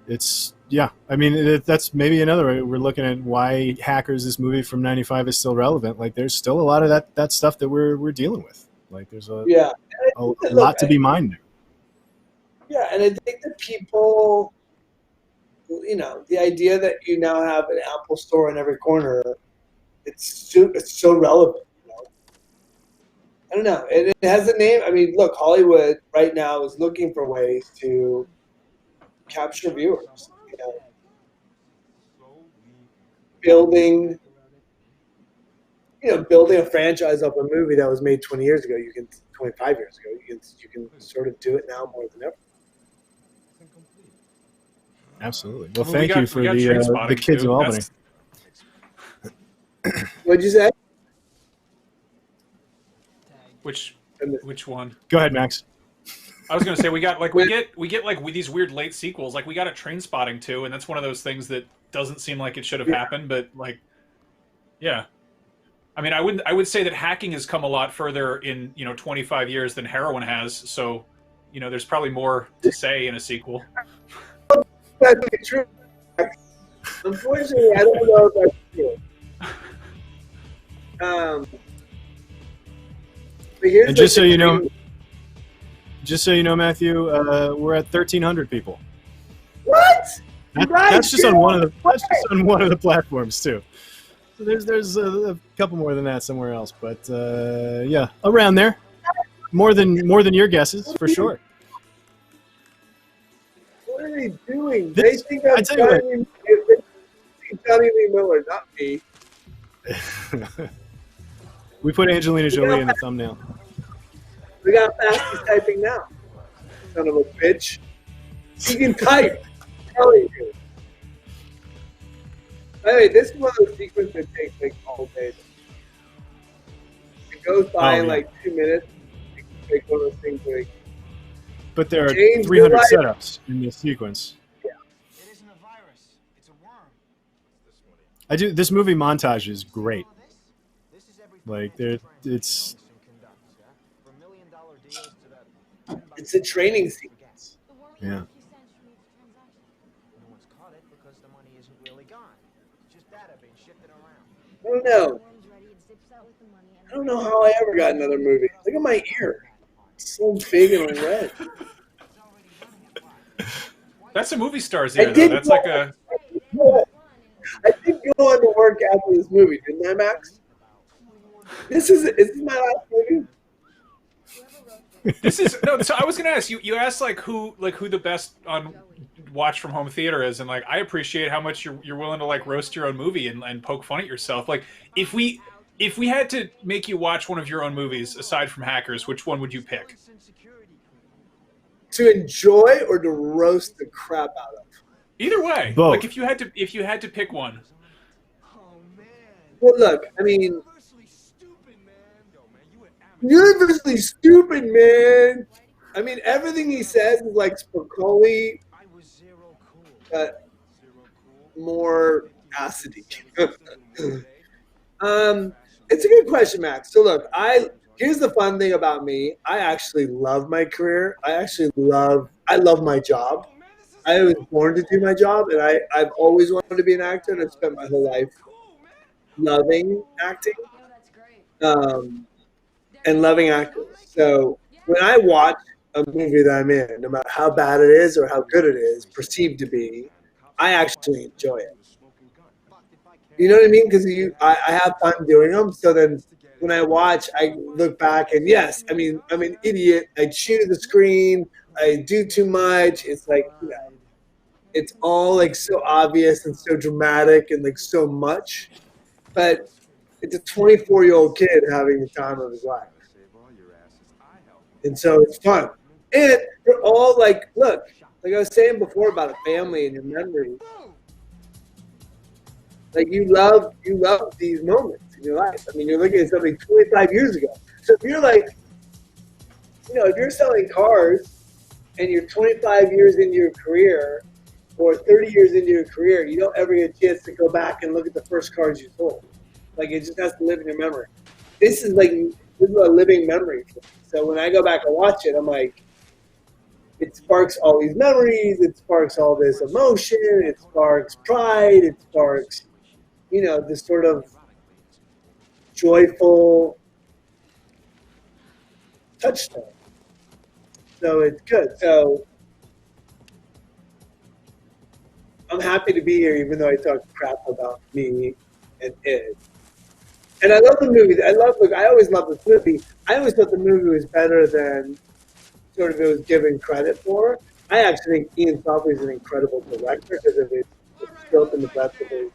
Speaker 1: it's, yeah. I mean, that's maybe another way we're looking at why Hackers, this movie from '95, is still relevant. Like, there's still a lot of that stuff that we're dealing with. Like, there's a lot to be mined.
Speaker 3: Yeah, and I think that people, the idea that you now have an Apple store in every corner, it's so relevant. I don't know. It has a name. I mean, look, Hollywood right now is looking for ways to capture viewers. Building a franchise of a movie that was made 20 years ago, 25 years ago, you can sort of do it now more than ever.
Speaker 1: Absolutely. Well, thank you for the Kids of Albany.
Speaker 3: What'd you say?
Speaker 2: Which one?
Speaker 1: Go ahead, Max.
Speaker 2: I was gonna say we get these weird late sequels. Like, we got a Trainspotting 2, and that's one of those things that doesn't seem like it should have happened, but like, yeah. I mean, I would say that hacking has come a lot further in 25 years than heroin has. So, there's probably more to say in a sequel.
Speaker 3: That's true. Unfortunately, I don't know if that's true.
Speaker 1: And just so you know, Matthew, we're at 1,300 people.
Speaker 3: What?
Speaker 1: That's just on one of the platforms too. So there's a couple more than that somewhere else, but yeah, around there, more than your guesses for sure.
Speaker 3: What are they doing? They think I'm Johnny Lee Miller, not me.
Speaker 1: We put Angelina Jolie in the thumbnail.
Speaker 3: We got fastest typing now. Son of a bitch. He can type. I'm telling you. By the way, this is one of those sequences that takes like all day. It goes by in like 2 minutes. It's like one of those things where
Speaker 1: But there are
Speaker 3: change
Speaker 1: 300
Speaker 3: your life.
Speaker 1: setups in this sequence.
Speaker 3: Yeah.
Speaker 7: It isn't a virus. It's a worm.
Speaker 1: I do. This movie montage is great.
Speaker 7: This is everything
Speaker 1: Like there, it's
Speaker 7: for $1 million deals to that.
Speaker 3: It's a training sequence.
Speaker 1: yeah.
Speaker 7: No one's caught it because the money isn't really gone. It's just data being shifted around.
Speaker 3: I don't know. I don't know how I ever got another movie. Look at my ear. It's so big and red.
Speaker 2: That's a movie star's
Speaker 3: I
Speaker 2: ear, though.
Speaker 3: did
Speaker 2: That's
Speaker 3: go-
Speaker 2: like a.
Speaker 3: I did go on to work after this movie, didn't I, Max? This is my last movie.
Speaker 2: This is no. So I was gonna ask you. You asked who the best on watch from home theater is, and I appreciate how much you're willing to roast your own movie and poke fun at yourself. Like if we had to make you watch one of your own movies aside from Hackers, which one would you pick?
Speaker 3: To enjoy or to roast the crap out of?
Speaker 2: Either way,
Speaker 1: Both.
Speaker 2: like if you had to pick one.
Speaker 3: Well, look, I mean, universally stupid, man. I mean, everything he says is like Spicoli, but more acidy. It's a good question, Max. So look, here's the fun thing about me. I actually love my career. I love my job. I was born to do my job, and I've always wanted to be an actor, and I've spent my whole life loving acting and loving actors. So when I watch a movie that I'm in, no matter how bad it is or how good it is, perceived to be, I actually enjoy it. You know what I mean? Because I have fun doing them. So then when I watch, I look back and yes, I mean, I'm an idiot. I chew the screen. I do too much. It's like, it's all so obvious and so dramatic and so much. But it's a 24-year-old kid having the time of his life. And so it's fun. And they're all look, like I was saying before about a family and your memories. You love these moments in your life. I mean, you're looking at something 25 years ago. So if you're if you're selling cars and you're 25 years into your career or 30 years into your career, you don't ever get a chance to go back and look at the first cars you sold. It just has to live in your memory. This is a living memory for me. So when I go back and watch it, I'm like, it sparks all these memories. It sparks all this emotion. It sparks pride. It sparks, this sort of joyful touchstone. So it's good. So I'm happy to be here, even though I talk crap about me and it. And I love the movie. I always loved this movie. I always thought the movie was better than sort of it was given credit for. I actually think Ian Softly is an incredible director because of his scope and the breadth of his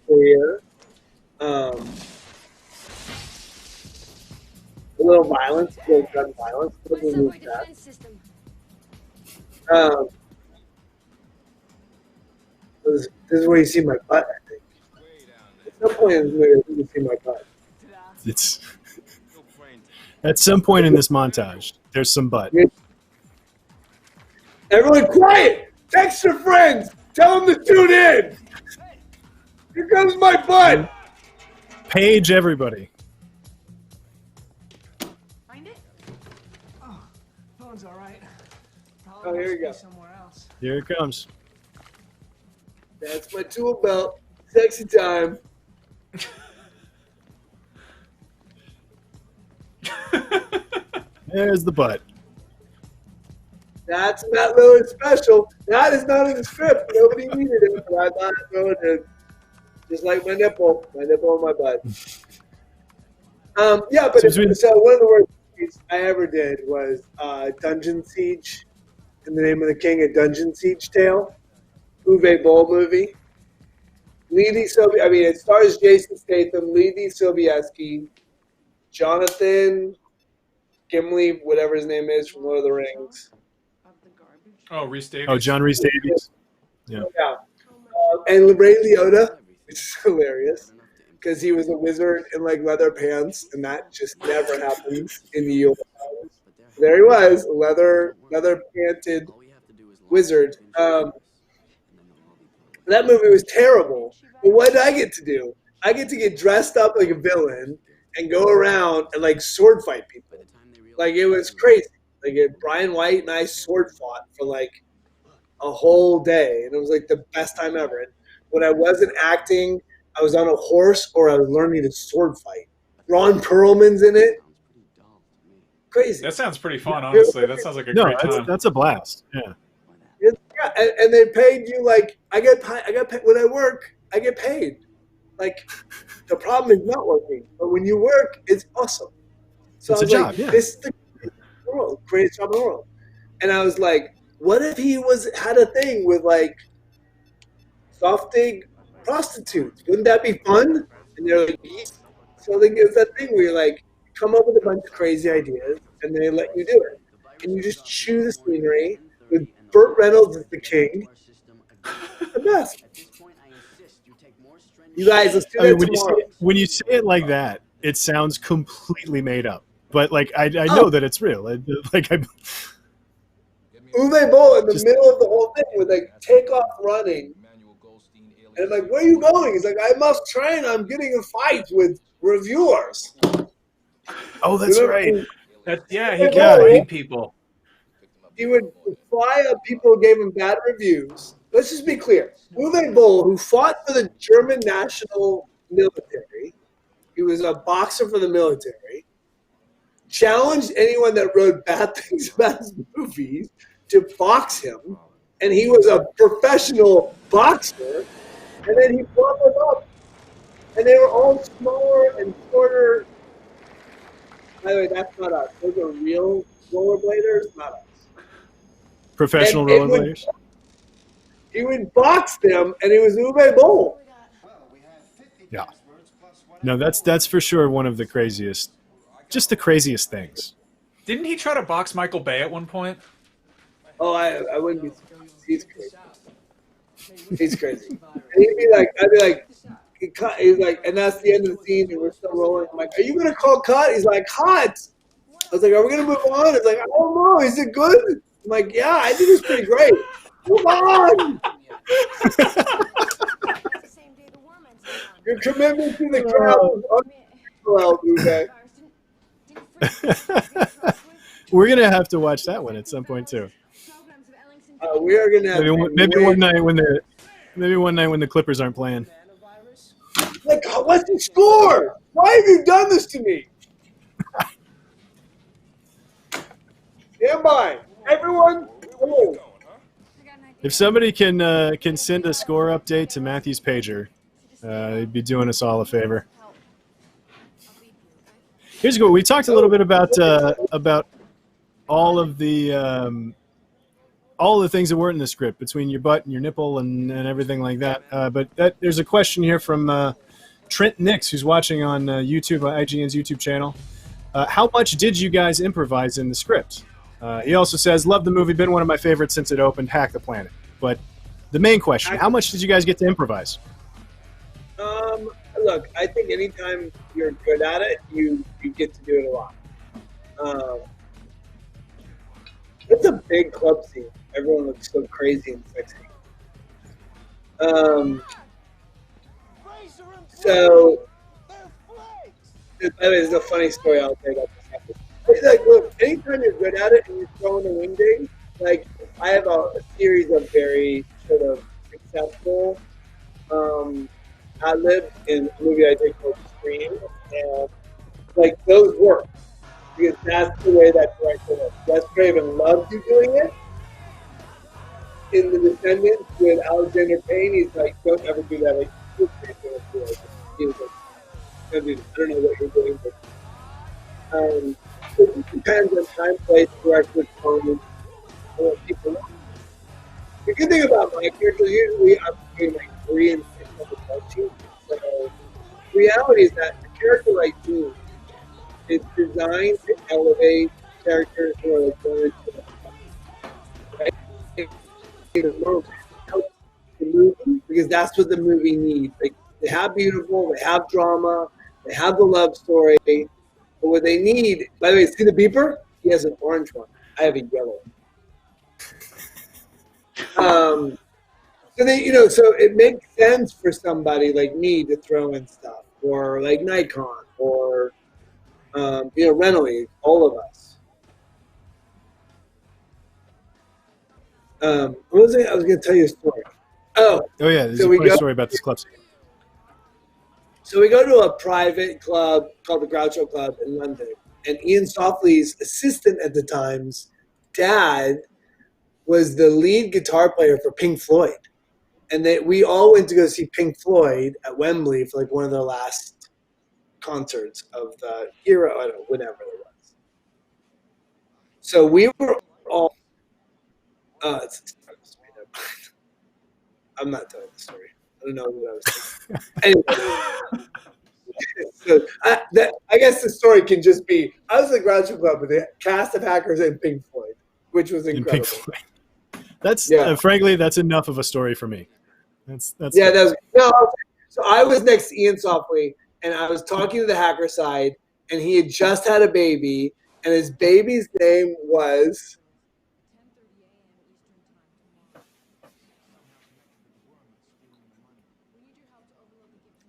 Speaker 3: career. A little violence, a little gun violence, a little move that. This is where you see my butt, I think. At some point in this movie, I think you see my butt.
Speaker 1: It's at some point in this montage, there's some butt.
Speaker 3: Everyone quiet! Text your friends! Tell them to tune in! Here comes my butt!
Speaker 1: Page everybody.
Speaker 5: Find it? Oh, phone's all right.
Speaker 3: Oh, here we go.
Speaker 5: Somewhere else.
Speaker 1: Here it comes.
Speaker 3: That's my tool belt. Sexy time.
Speaker 1: There's the butt.
Speaker 3: That's Matt Lillard's special. That is not in the script. Nobody needed it, but I thought I'd throw it in. Just like my nipple on my butt. Yeah, but so one of the worst things I ever did was Dungeon Siege. In the Name of the King, a Dungeon Siege tale. Uwe Boll movie. It stars Jason Statham, Levi Sobieski, Jonathan Gimli, whatever his name is from Lord of the Rings.
Speaker 2: Oh, Rhys Davies.
Speaker 1: Oh, John Rhys Davies. Yeah.
Speaker 3: And Ray Liotta. which is hilarious because he was a wizard in like leather pants, and that just never happens in the U.S. There he was, leather panted wizard. That movie was terrible. But what did I get to do? I get to get dressed up like a villain and go around and like sword fight people. Like it was crazy. Like Brian White and I sword fought for like a whole day, and it was like the best time ever. And when I wasn't acting, I was on a horse or I was learning to sword fight. Ron Perlman's in it. Crazy.
Speaker 2: That sounds pretty fun, honestly. That sounds like a great time.
Speaker 1: That's a blast. Yeah.
Speaker 3: Yeah, and they paid you like I get paid when I work. I get paid. Like the problem is not working, but when you work, it's awesome. So
Speaker 1: It's
Speaker 3: I was
Speaker 1: a job,
Speaker 3: like,
Speaker 1: yeah.
Speaker 3: this is the greatest job in the world. And I was like, what if he had a thing with like softing prostitutes? Wouldn't that be fun? And they're like, yes. So like it's that thing where you like come up with a bunch of crazy ideas and they let you do it, and you just chew the scenery with Burt Reynolds as the king. The best. You guys, let's do that tomorrow.
Speaker 1: When you say it like that, it sounds completely made up. But like I know that it's real.
Speaker 3: Uwe Boll in the middle of the whole thing would like take off running, and I'm like, "Where are you going?" He's like, "I must train. I'm getting in fights with reviewers."
Speaker 1: Oh, that's right.
Speaker 2: He can fight people.
Speaker 3: He would fly up people who gave him bad reviews. Let's just be clear. Uwe Boll, who fought for the German national military, he was a boxer for the military, challenged anyone that wrote bad things about his movies to box him, and he was a professional boxer, and then he brought them up, and they were all smaller and shorter. By the way, that's not us. Those are real rollerbladers, not us.
Speaker 1: Professional rollerbladers.
Speaker 3: He would box them, and he was Uwe Boll.
Speaker 1: Yeah. No, that's for sure one of the craziest, just the craziest things.
Speaker 2: Didn't he try to box Michael Bay at one point?
Speaker 3: Oh, I wouldn't be. He's crazy. He's crazy. And he'd be like, I'd be like, he's like, and that's the end of the scene, and we're still rolling. I'm like, are you gonna call cut? He's like, cut. I was like, are we gonna move on? He's like, I don't know. Is it good? I'm like, yeah, I think it's pretty great. Move on. Your commitment to the crowd is unparalleled,
Speaker 1: We're gonna have to watch that one at some point too.
Speaker 3: We are gonna have
Speaker 1: maybe one night when the Clippers aren't playing.
Speaker 3: Like, what's the score? Why have you done this to me? Stand by, everyone. Whoa.
Speaker 1: If somebody can send a score update to Matthew's pager, he'd be doing us all a favor. Here's what we talked a little bit about all of the things that weren't in the script between your butt and your nipple and everything like that. But there's a question here from Trent Nix, who's watching on YouTube, IGN's YouTube channel. How much did you guys improvise in the script? He also says, love the movie, been one of my favorites since it opened, Hack the Planet. But the main question, how much did you guys get to improvise?
Speaker 3: Look, I think anytime you're good at it, you get to do it a lot. It's a big club scene. Everyone looks so crazy and sexy. So, by the way, there's a funny story I'll tell you about this. It's like, look, anytime you're good at it and you're throwing a wingding, like, I have a series of very sort of successful ad-libs in a movie I did called Scream, and, like, those work. Because that's the way that director works. Wes Craven loves you doing it. In The Descendants with Alexander Payne, he's like, don't ever do that. Like, he was like, I don't know what you're doing, but it just depends on time, place, director, tone, and what people want. The good thing about my characters, usually I'm between like 3 and 6 on the touch sheet. So the reality is that a character like me is designed to elevate characters who are like going to the movie, because that's what the movie needs. Like They have beautiful, they have drama, they have the love story. But what they need, by the way, see the beeper? He has an orange one. I have a yellow. So so it makes sense for somebody like me to throw in stuff, or like Nikon, or Renly, all of us. What was it? I was going to tell you a story. Oh
Speaker 1: yeah, there's a funny story about this club scene.
Speaker 3: So we go to a private club called the Groucho Club in London, and Ian Softly's assistant at the time's dad was the lead guitar player for Pink Floyd. And we all went to go see Pink Floyd at Wembley for like one of their last concerts of the era, I don't know, whatever it was. So we were all. I'm not telling the story. I don't know what I was thinking. Anyway, so I guess the story can just be: I was at the Groucho Club with the cast of Hackers and Pink Floyd, which was incredible.
Speaker 1: Pink Floyd. That's frankly, that's enough of a story for me. That's
Speaker 3: yeah. So I was next to Ian Softly, and I was talking to the hacker side, and he had just had a baby, and his baby's name was.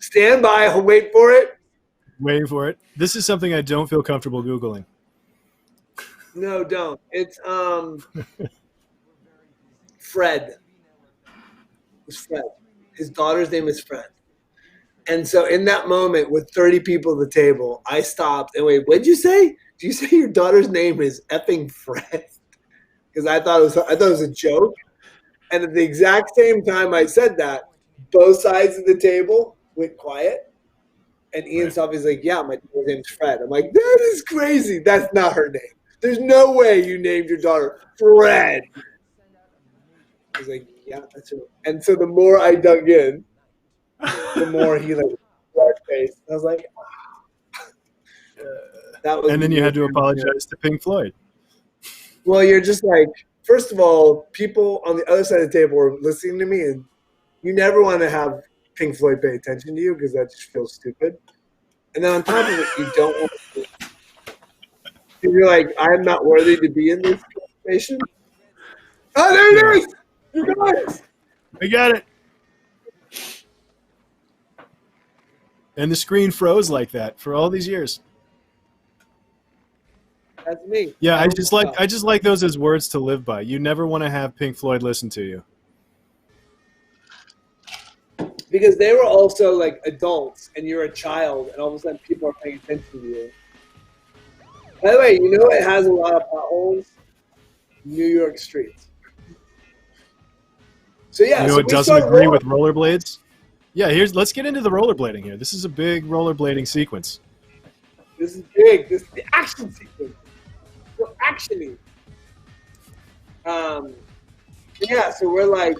Speaker 3: Stand by. I'll wait for it.
Speaker 1: Waiting for it. This is something I don't feel comfortable Googling.
Speaker 3: No, don't. It's Fred. It's Fred. His daughter's name is Fred. And so in that moment, with 30 people at the table, I stopped and wait. What'd you say? Do you say your daughter's name is effing Fred? Because I thought it was a joke. And at the exact same time I said that, both sides of the table went quiet. And Ian Softly's like, yeah, my daughter's name's Fred. I'm like, that is crazy. That's not her name. There's no way you named your daughter Fred. He's like, yeah, that's her. And so the more I dug in, the more he dark face. I was like, that was.
Speaker 1: And then you had to apologize to Pink Floyd.
Speaker 3: Well, you're just like, first of all, people on the other side of the table were listening to me, and you never want to have Pink Floyd pay attention to you because that just feels stupid. And then on top of it, you don't want to. You're like, I'm not worthy to be in this conversation. Oh, there it is! You guys!
Speaker 1: We got it. And the screen froze like that for all these years.
Speaker 3: That's me.
Speaker 1: Yeah, I just like those as words to live by. You never want to have Pink Floyd listen to you.
Speaker 3: Because they were also like adults, and you're a child, and all of a sudden people are paying attention to you. By the way, you know it has a lot of potholes? New York streets. So yeah,
Speaker 1: you know, it doesn't agree with rollerblades. Yeah, let's get into the rollerblading here. This is a big rollerblading sequence.
Speaker 3: This is big. This is the action sequence. So actiony. Yeah, so we're like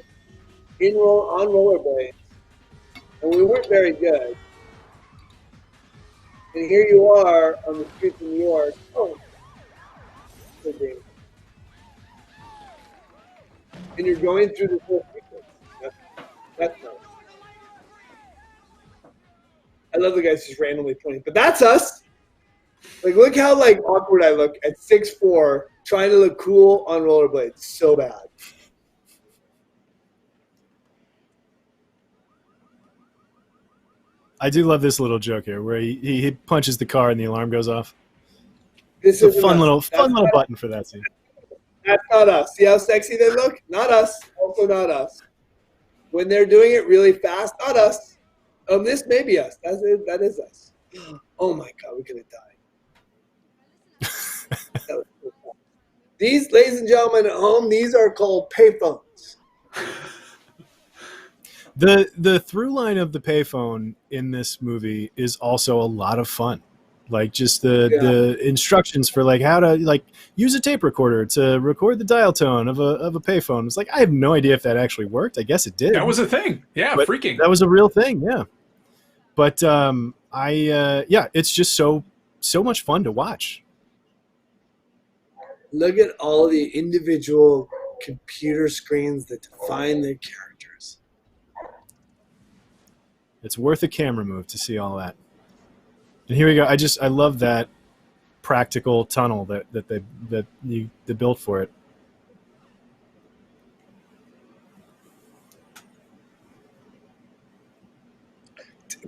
Speaker 3: on rollerblades, and we weren't very good. And here you are on the streets of New York. Oh, so great. And you're going through this whole sequence. That's nice. I love the guys just randomly pointing, but that's us. Like, look how awkward I look at 6'4", trying to look cool on rollerblades. So bad.
Speaker 1: I do love this little joke here where he punches the car and the alarm goes off.
Speaker 3: This
Speaker 1: is a fun little button for that scene.
Speaker 3: That's not us. See how sexy they look? Not us. Also not us. When they're doing it really fast, not us. This may be us. That is us. Oh my God, we're gonna die. These, ladies and gentlemen at home, these are called payphones.
Speaker 1: The through line of the payphone in this movie is also a lot of fun. Like just the instructions for how to use a tape recorder to record the dial tone of a payphone. It's like I have no idea if that actually worked. I guess it did.
Speaker 2: That was a thing. Yeah,
Speaker 1: but
Speaker 2: freaking.
Speaker 1: That was a real thing. Yeah. But it's just so much fun to watch.
Speaker 3: Look at all the individual computer screens that define their characters.
Speaker 1: It's worth a camera move to see all that. And here we go. I love that practical tunnel that they built for it.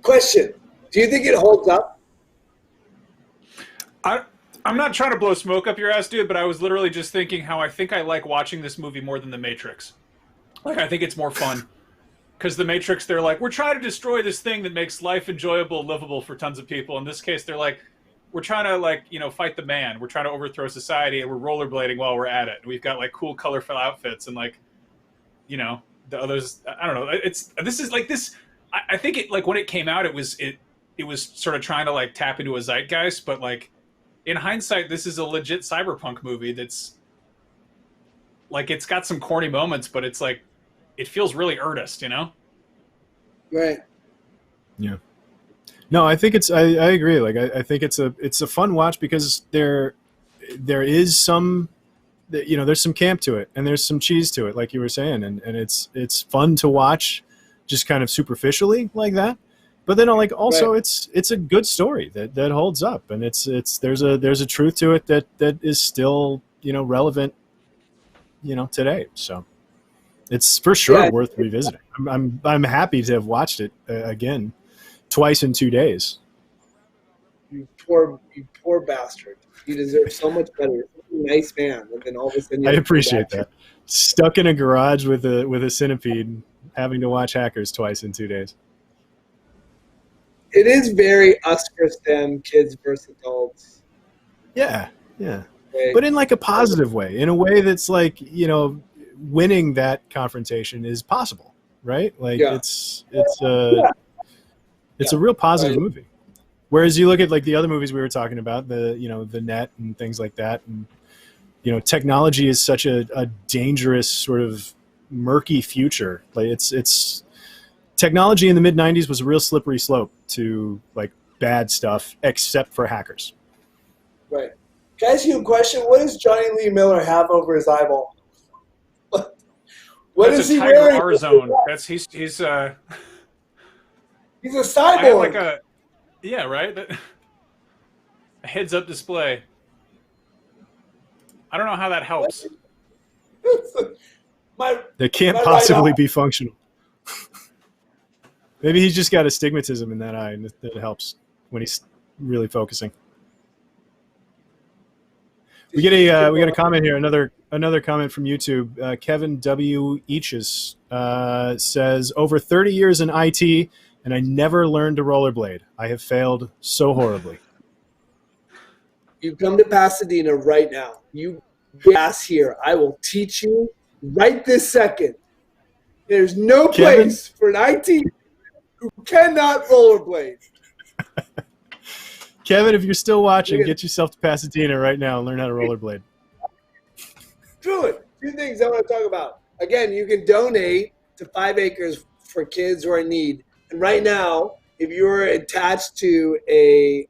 Speaker 3: Question: do you think it holds up?
Speaker 2: I'm not trying to blow smoke up your ass, dude, but I was literally just thinking how I think I like watching this movie more than The Matrix. Like, I think it's more fun. Because The Matrix, they're like, we're trying to destroy this thing that makes life enjoyable, livable for tons of people. In this case, they're like, we're trying to, like, you know, fight the man. We're trying to overthrow society, and we're rollerblading while we're at it. And we've got, like, cool, colorful outfits, and, like, you know, the others, I don't know. I think it, like, when it came out, it was sort of trying to, like, tap into a zeitgeist, but, like, in hindsight, this is a legit cyberpunk movie that's, like, it's got some corny moments, but it's, like, it feels really earnest, you know?
Speaker 3: Right.
Speaker 1: Yeah. No, I think I agree. Like, I think it's a fun watch because there is some, you know, there's some camp to it and there's some cheese to it, like you were saying, and it's fun to watch just kind of superficially like that. But then, like, also, right. it's a good story that holds up, and there's a truth to it that is still, you know, relevant, you know, today. So it's for sure worth revisiting. I'm happy to have watched it again twice in 2 days.
Speaker 3: You poor bastard. You deserve so much better. You're such a nice man, and then all of a sudden
Speaker 1: I appreciate that. Stuck in a garage with a centipede, having to watch Hackers twice in 2 days.
Speaker 3: It is very us versus them, kids versus adults.
Speaker 1: Yeah. But in, like, a positive way, in a way that's, like, you know, winning that confrontation is possible, right? Like, it's a real positive movie. Whereas you look at, like, the other movies we were talking about, the net and things like that, and, you know, technology is such a dangerous sort of murky future. Like, it's technology in the mid-90s was a real slippery slope to, like, bad stuff, except for Hackers.
Speaker 3: Right. Can I ask you a question? What does Johnny Lee Miller have over his eyeball? What is he wearing?
Speaker 2: Tiger R-Zone. He's
Speaker 3: He's a cyborg.
Speaker 2: Right? A heads-up display. I don't know how that helps.
Speaker 1: They can't possibly be functional. Maybe he's just got astigmatism in that eye, and that helps when he's really focusing. We get a comment here. Another comment from YouTube. Kevin W. Eaches says, over 30 years in IT, and I never learned to rollerblade. I have failed so horribly.
Speaker 3: You come to Pasadena right now. You ass here. I will teach you right this second. There's no place for an IT who cannot rollerblade.
Speaker 1: Kevin, if you're still watching, get yourself to Pasadena right now and learn how to rollerblade.
Speaker 3: Truly, 2 things I want to talk about. Again, you can donate to 5 Acres for kids who are in need. And right now, if you're attached to a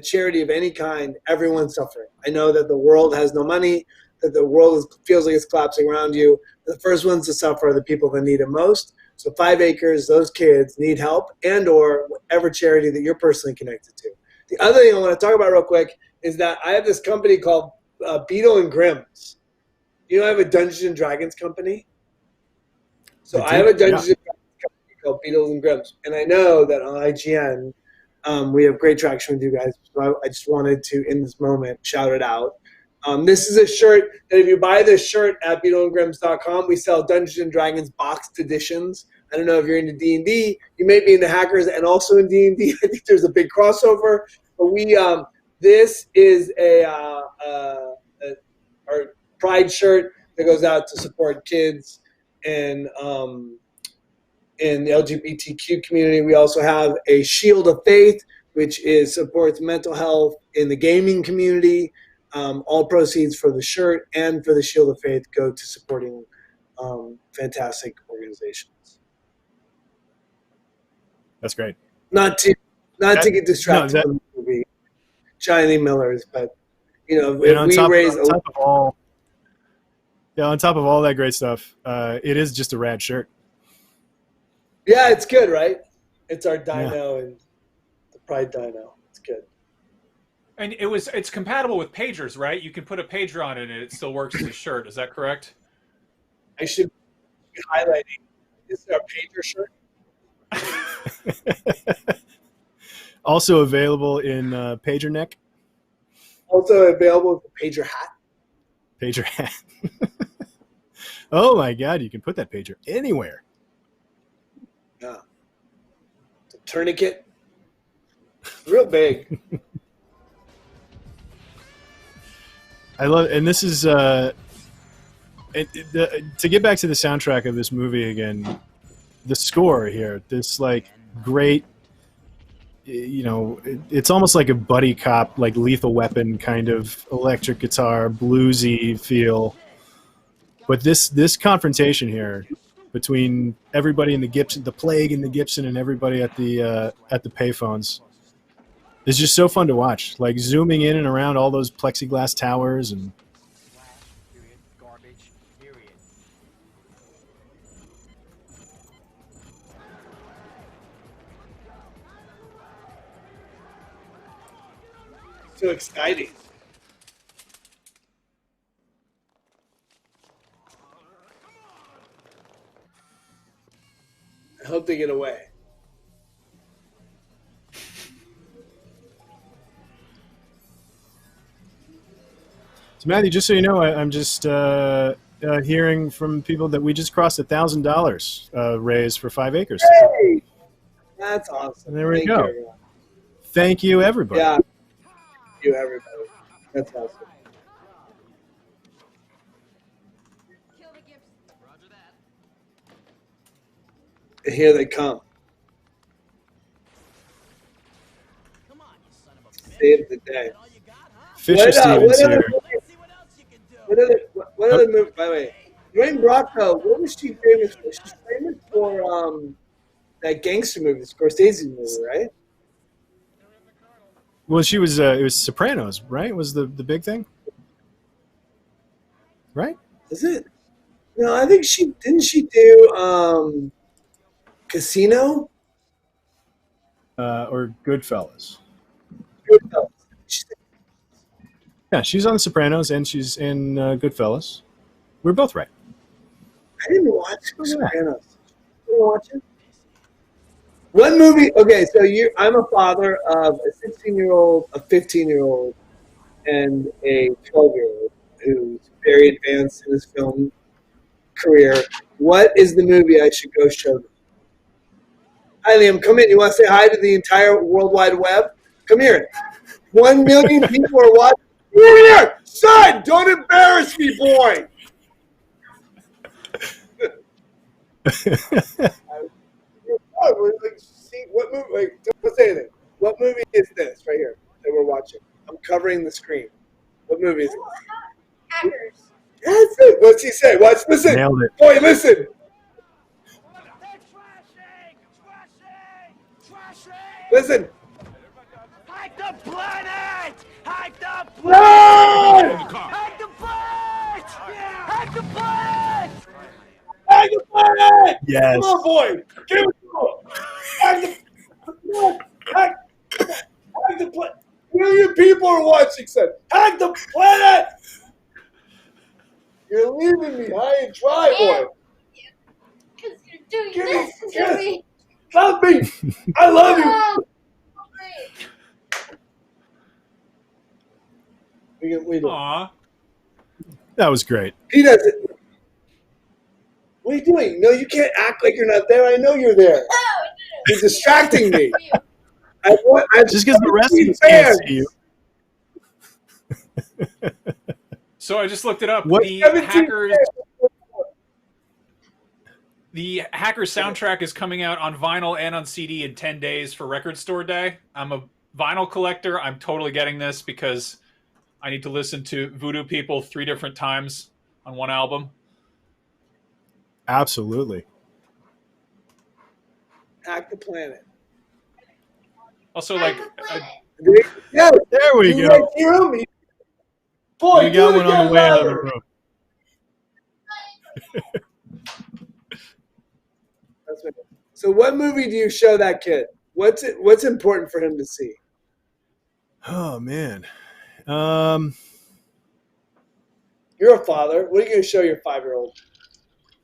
Speaker 3: charity of any kind, everyone's suffering. I know that the world has no money, that the world feels like it's collapsing around you. The first ones to suffer are the people that need it most. So 5 Acres, those kids need help, and or whatever charity that you're personally connected to. The other thing I want to talk about real quick is that I have this company called Beetle and Grimm's. You know, I have a Dungeons and Dragons company. So I have a Dungeons and Dragons company called Beetles and Grimm's. And I know that on IGN, we have great traction with you guys. So I just wanted to, in this moment, shout it out. This is a shirt that if you buy this shirt at beetleandgrims.com, we sell Dungeons and Dragons boxed editions. I don't know if you're into D&D. You may be into Hackers and also in D&D. I think there's a big crossover. But this is our Pride shirt that goes out to support kids and in the LGBTQ community. We also have a Shield of Faith, which supports mental health in the gaming community. All proceeds for the shirt and for the Shield of Faith go to supporting fantastic organizations.
Speaker 1: That's great.
Speaker 3: Not to get distracted from the movie, Johnny Miller's, but you know, if we raise
Speaker 1: on top of all that great stuff, it is just a rad shirt.
Speaker 3: Yeah, it's good, right? It's our dyno and the Pride dyno. It's good.
Speaker 2: And it's compatible with pagers, right? You can put a pager on it and it still works as a shirt. Is that correct?
Speaker 3: I should be highlighting. This is our pager shirt.
Speaker 1: Also available in pager neck.
Speaker 3: Also available with a pager hat.
Speaker 1: Pager hat. Oh my God! You can put that pager anywhere.
Speaker 3: Yeah. It's a tourniquet. It's real big.
Speaker 1: I love, and this is to get back to the soundtrack of this movie again. The score here, this like great, it's almost like a buddy cop, like Lethal Weapon kind of electric guitar, bluesy feel. But this confrontation here between everybody in the Gibson, the Plague and the Gibson, and everybody at the payphones is just so fun to watch. Like zooming in and around all those plexiglass towers and.
Speaker 7: Garbage. Period.
Speaker 3: So exciting. I hope they get away.
Speaker 1: So Matthew, just so you know, I'm just hearing from people that we just crossed $1,000 raised for 5 acres.
Speaker 3: Hey! That's awesome.
Speaker 1: There we
Speaker 3: Thank
Speaker 1: go.
Speaker 3: You, everyone.
Speaker 1: Thank you, everybody.
Speaker 3: Yeah. Thank you, everybody. That's awesome.
Speaker 6: Kill the Gibson.
Speaker 7: Roger that.
Speaker 3: Here they come.
Speaker 7: Come on, you son of a bitch.
Speaker 3: Save the day.
Speaker 7: All you got, huh?
Speaker 1: Fisher Stevens here.
Speaker 7: Let's see what else you can do.
Speaker 3: What other movie? By the way, Dwayne Bracco. What was she famous for? She's famous for that gangster movie, the Scorsese movie, right?
Speaker 1: Well, she was. It was Sopranos, right? Was the big thing, right?
Speaker 3: Is it? No, I think she didn't. She do Casino
Speaker 1: Or Goodfellas.
Speaker 3: Goodfellas.
Speaker 1: Yeah, she's on The Sopranos and she's in Goodfellas. We're both right.
Speaker 3: I didn't watch Sopranos. You didn't watch it? What movie? Okay, so I'm a father of a 16-year-old, a 15-year-old, and a 12-year-old who's very advanced in his film career. What is the movie I should go show them? Hi, Liam. Come in. You want to say hi to the entire World Wide Web? Come here. 1 million people are watching. Come here, son. Don't embarrass me, boy. See, what movie? Wait, don't say anything. What movie is this right here that we're watching? I'm covering the screen. What movie is it?
Speaker 6: Hackers.
Speaker 3: That's it. What's he say? Watch. Listen.
Speaker 1: Nailed it.
Speaker 3: Boy, listen. Listen.
Speaker 5: Hack the planet! Hack the planet!
Speaker 3: No!
Speaker 5: Hack the planet! Hack the planet!
Speaker 3: Hack the planet!
Speaker 1: Yes.
Speaker 3: Come on, boy. Give it to him. Hack the hack the planet. Million people are watching. Said, hack the planet. You're leaving me high and dry, boy.
Speaker 6: Because you're doing
Speaker 3: Give me
Speaker 6: this to
Speaker 3: kiss.
Speaker 6: me.
Speaker 3: Love me. I love you.
Speaker 6: No.
Speaker 3: We do.
Speaker 2: Aw.
Speaker 1: That was great.
Speaker 3: He does it. What are you doing? No, you can't act like you're not there. I know you're there.
Speaker 6: No,
Speaker 3: You're distracting me.
Speaker 6: no.
Speaker 1: Just because the rest of us can't see you.
Speaker 2: So I just looked it up.
Speaker 1: What-
Speaker 2: The Hackers soundtrack is coming out on vinyl and on CD in 10 days for Record Store Day. I'm a vinyl collector. I'm totally getting this because I need to listen to Voodoo People 3 different times on one album.
Speaker 1: Absolutely.
Speaker 3: Hack the planet.
Speaker 2: Also, like,
Speaker 3: Yeah,
Speaker 1: There we
Speaker 3: you
Speaker 1: go.
Speaker 3: like hear him? Boy,
Speaker 1: We
Speaker 3: do
Speaker 1: got
Speaker 3: it
Speaker 1: one on
Speaker 3: again
Speaker 1: the way out of the
Speaker 3: louder.
Speaker 1: room.
Speaker 3: That's what- So what movie do you show that kid? What's important for him to see?
Speaker 1: Oh man.
Speaker 3: You're a father. What are you going to show your 5-year-old?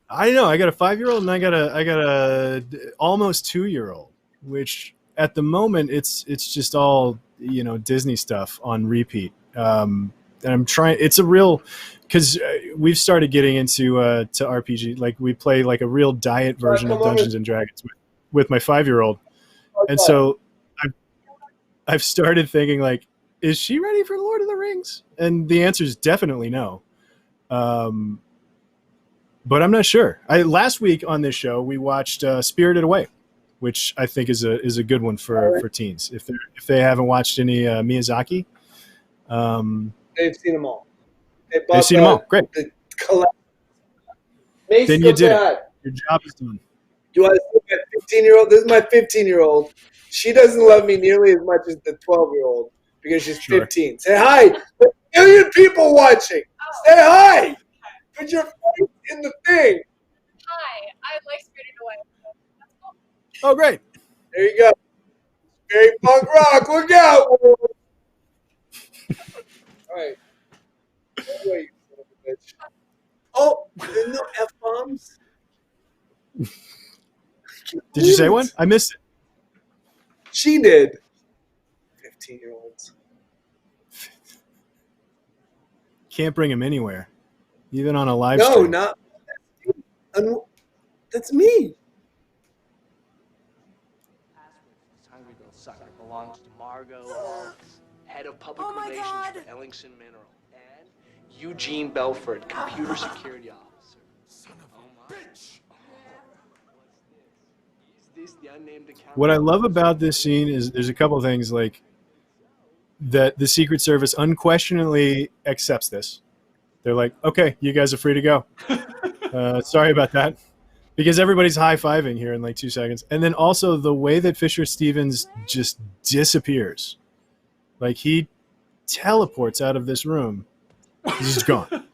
Speaker 1: I know. I got a 5-year-old and I got a almost 2-year-old, which at the moment it's just all Disney stuff on repeat. And I'm trying. It's a real because we've started getting into to RPG. Like we play like a real diet version of Dungeons and Dragons with my 5-year-old, and so I've started thinking like, is she ready for Lord of the Rings? And the answer is definitely no. But I'm not sure. Last week on this show we watched Spirited Away, which I think is a good one for teens if they haven't watched any Miyazaki.
Speaker 3: They've seen them all.
Speaker 1: They've seen them all. Great. Then you did it. Your job is done.
Speaker 3: Do I see my 15-year-old? This is my 15-year-old. She doesn't love me nearly as much as the 12-year-old because she's 15. Say hi. There's a million people watching. Say hi. Put your face in the thing.
Speaker 10: Hi, I like Spirited Away.
Speaker 1: Oh, great.
Speaker 3: There you go. Very punk rock. Look out. All right. Wait, bitch. Oh, there's no F-bombs?
Speaker 1: Did you say one? I missed it.
Speaker 3: She did. 15-year-olds.
Speaker 1: Can't bring him anywhere, even on a live
Speaker 3: No,
Speaker 1: stream.
Speaker 3: not. That's me.
Speaker 7: Hungry Girl Sucker belongs to Margot Owens, head of public relations for Ellingson Mineral, and Eugene Belford, computer security officer. Son of a bitch! Is this the unnamed account?
Speaker 1: What I love about this scene is there's a couple of things like that the Secret Service unquestionably accepts this. They're like, okay, you guys are free to go. Sorry about that. Because everybody's high-fiving here in like 2 seconds. And then also the way that Fisher Stevens just disappears. Like he teleports out of this room. He's just gone.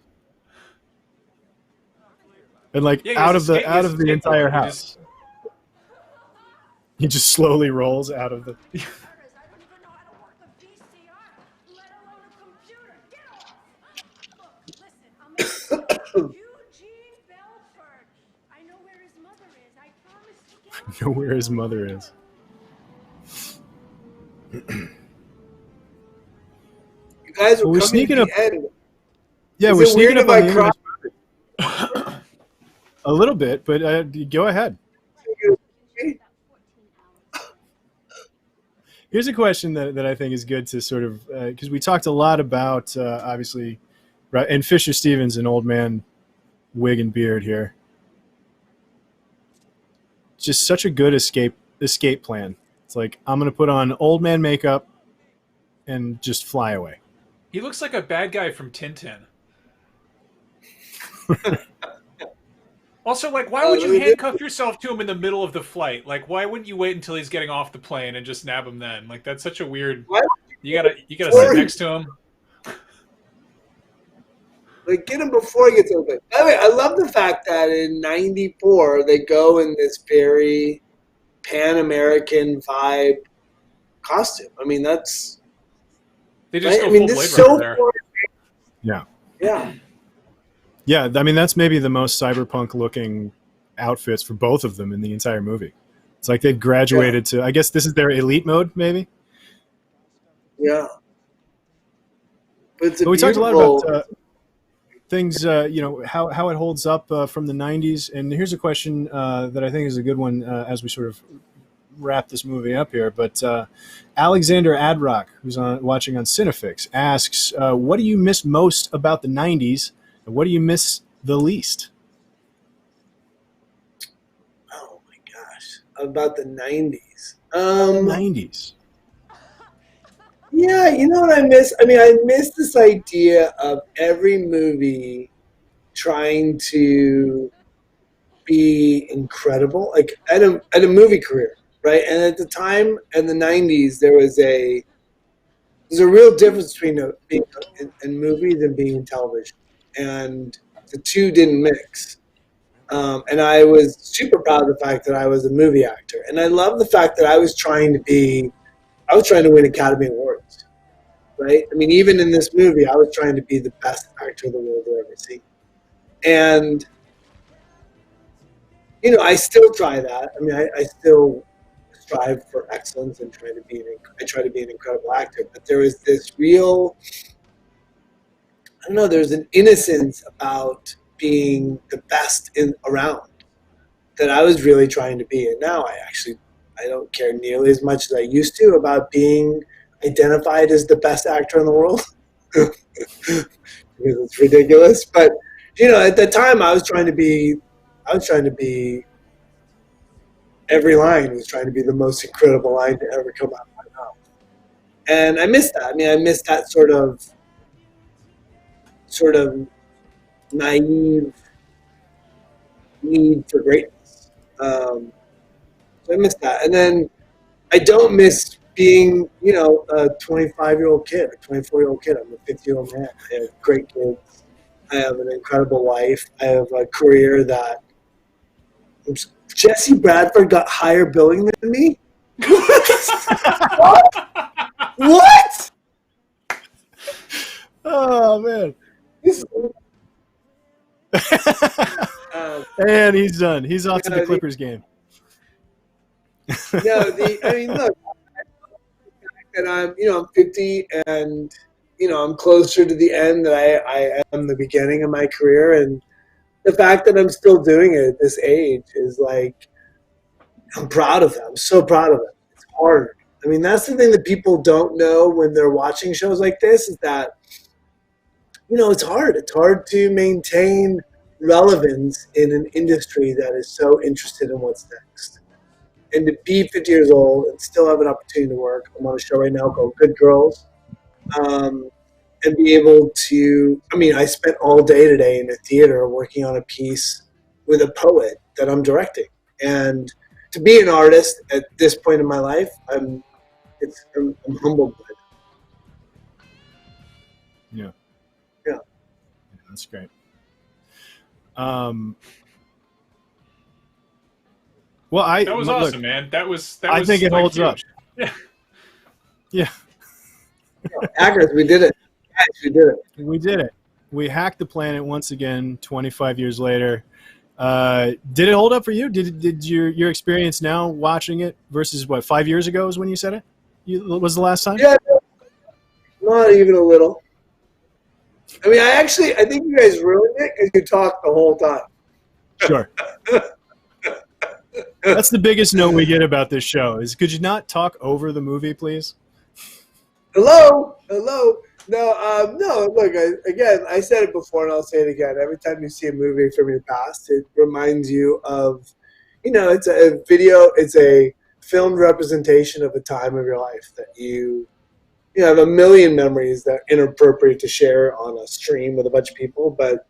Speaker 1: And like out of the entire house. He just slowly rolls out of the know where his mother is.
Speaker 3: You guys are sneaking up.
Speaker 1: Yeah, we're sneaking up on the end of this movie. A little bit, but go ahead. Here's a question that I think is good to sort of because we talked a lot about obviously, right? And Fisher Stevens, an old man, wig and beard here. Just such a good escape plan. It's like I'm gonna put on old man makeup and just fly away.
Speaker 2: He looks like a bad guy from Tintin. Also, like, why would you handcuff yourself to him in the middle of the flight? Like, why wouldn't you wait until he's getting off the plane and just nab him then? Like, that's such a weird. You gotta sit next to him.
Speaker 3: Like, get him before he gets open. By the way, I love the fact that in '94 they go in this very Pan-American vibe costume. I mean, that's.
Speaker 2: They just
Speaker 3: right?
Speaker 2: go
Speaker 3: I mean,
Speaker 2: full
Speaker 3: this is
Speaker 2: Blade
Speaker 3: so.
Speaker 2: Runner there.
Speaker 1: Yeah.
Speaker 3: Yeah.
Speaker 1: Yeah, I mean that's maybe the most cyberpunk-looking outfits for both of them in the entire movie. It's like they've graduated to. I guess this is their elite mode, maybe.
Speaker 3: Yeah. But
Speaker 1: we talked a lot about things, how it holds up from the '90s. And here's a question that I think is a good one as we sort of wrap this movie up here. But Alexander Adrock, who's watching on CineFix, asks, "What do you miss most about the '90s?" What do you miss the least?
Speaker 3: Oh my gosh, about the '90s.
Speaker 1: 90s.
Speaker 3: Yeah, you know what I miss? I mean, I miss this idea of every movie trying to be incredible, like at a movie career, right? And at the time in the '90s, there's a real difference between being in movies and being in television. And the two didn't mix. And I was super proud of the fact that I was a movie actor. And I love the fact that I was trying to win Academy Awards, right? I mean, even in this movie, I was trying to be the best actor the world will ever see. And, you know, I still try that. I mean, I still strive for excellence and try to be an incredible actor. But there is this real, I don't know, there's an innocence about being the best around that I was really trying to be. And now I don't care nearly as much as I used to about being identified as the best actor in the world. Because it's ridiculous. But, you know, at the time I was trying to be, every line was trying to be the most incredible line to ever come out of my mouth. And I miss that. I mean, I miss that sort of naive need for greatness. So I miss that. And then I don't miss being, you know, a 25-year-old kid, a 24-year-old kid. I'm a 50-year-old man. I have great kids. I have an incredible wife. I have a career that Jesse Bradford got higher billing than me? What?
Speaker 1: Oh, man. And he's done. He's off to the Clippers game.
Speaker 3: I mean, look, and I'm 50, and I'm closer to the end than I am the beginning of my career, and the fact that I'm still doing it at this age is like, I'm proud of it. I'm so proud of it. It's hard. I mean, that's the thing that people don't know when they're watching shows like this, is that, it's hard. It's hard to maintain relevance in an industry that is so interested in what's next. And to be 50 years old and still have an opportunity to work. I'm on a show right now called Good Girls. And be able to, I spent all day today in a theater working on a piece with a poet that I'm directing. And to be an artist at this point in my life, I'm humbled by it.
Speaker 1: Yeah.
Speaker 3: Yeah.
Speaker 1: That's great. Well,
Speaker 2: that was awesome, man. That was.
Speaker 1: I think it holds up.
Speaker 2: Yeah.
Speaker 1: Yeah.
Speaker 3: Hackers, we did it. Guys, we did it.
Speaker 1: We did it. We hacked the planet once again, 25 years later. Did it hold up for you? Did your experience now watching it versus 5 years ago is when you said it? Was the last time?
Speaker 3: Yeah, not even a little. I think you guys ruined it because you talked the whole time.
Speaker 1: Sure. That's the biggest note we get about this show is, could you not talk over the movie, please?
Speaker 3: Hello. No, look, I said it before and I'll say it again. Every time you see a movie from your past, it reminds you of, it's a video, it's a filmed representation of a time of your life that you have a million memories that are inappropriate to share on a stream with a bunch of people. But,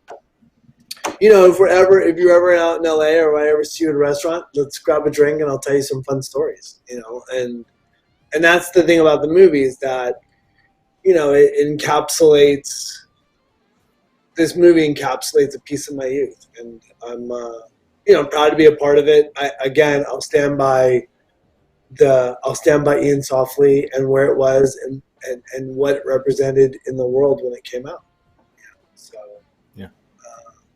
Speaker 3: if you're ever out in LA or if I ever see you at a restaurant, let's grab a drink and I'll tell you some fun stories, and that's the thing about the movie is that, it encapsulates, this movie encapsulates a piece of my youth. And I'm proud to be a part of it. I'll stand by Ian Softly and where it was and what it represented in the world when it came out.
Speaker 1: Yeah.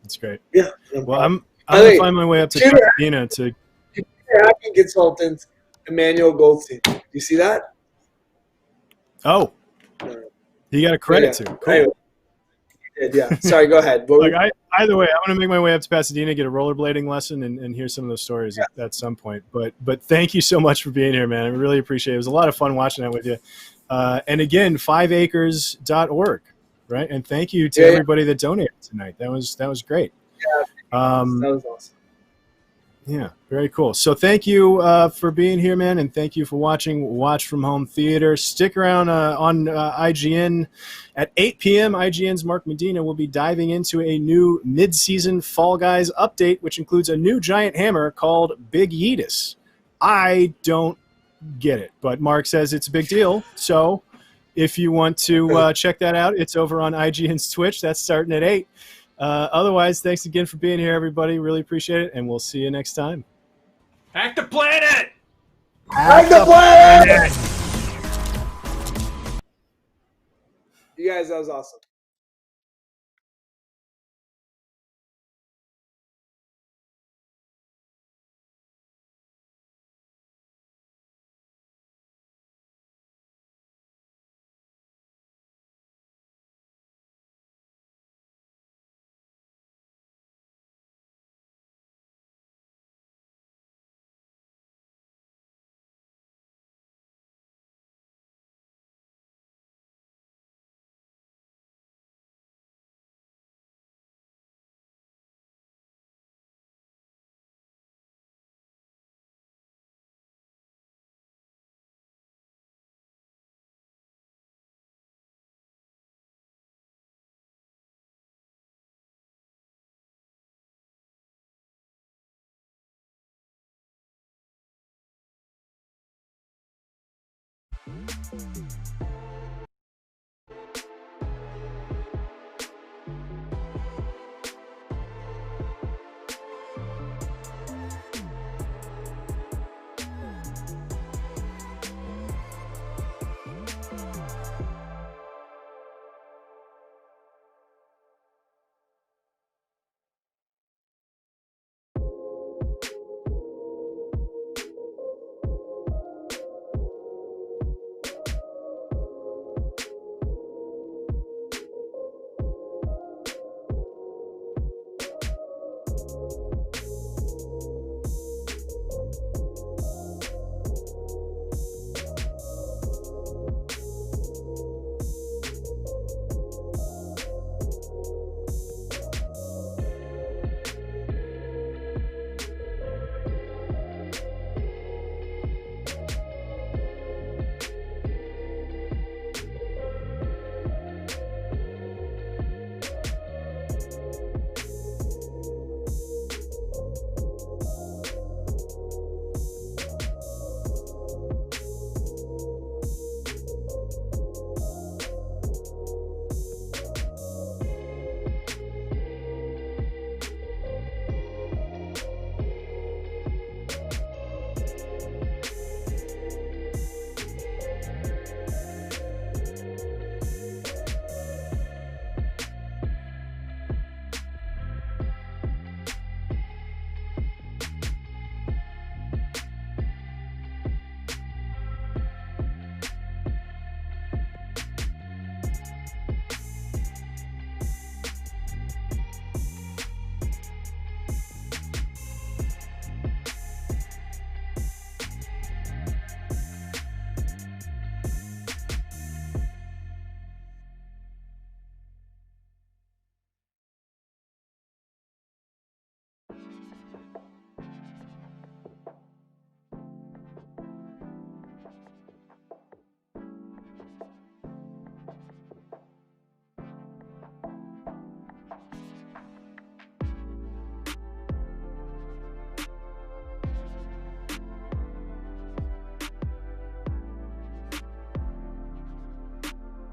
Speaker 1: That's great.
Speaker 3: Yeah.
Speaker 1: Well, I'm going to find my way up to Pasadena to
Speaker 3: hacking consultant, Emmanuel Goldstein. Do you see that?
Speaker 1: Oh. You got a credit to. Cool.
Speaker 3: Yeah. Sorry, go ahead.
Speaker 1: Either way, I want to make my way up to Pasadena, get a rollerblading lesson, and hear some of those stories at some point. But thank you so much for being here, man. I really appreciate it. It was a lot of fun watching that with you. And again, 5acres.org, right? And thank you to everybody that donated tonight. That was great.
Speaker 3: Yeah, that was awesome.
Speaker 1: Yeah, very cool. So thank you for being here, man, and thank you for watching Watch From Home Theater. Stick around on IGN at 8 p.m. IGN's Mark Medina will be diving into a new mid-season Fall Guys update, which includes a new giant hammer called Big Yeetus. I don't get it, but Mark says it's a big deal. So if you want to check that out, it's over on IGN's Twitch. That's starting at 8. Otherwise, thanks again for being here, everybody. Really appreciate it, and we'll see you next time.
Speaker 2: Hack the planet!
Speaker 3: Hack the planet! You guys, that was awesome.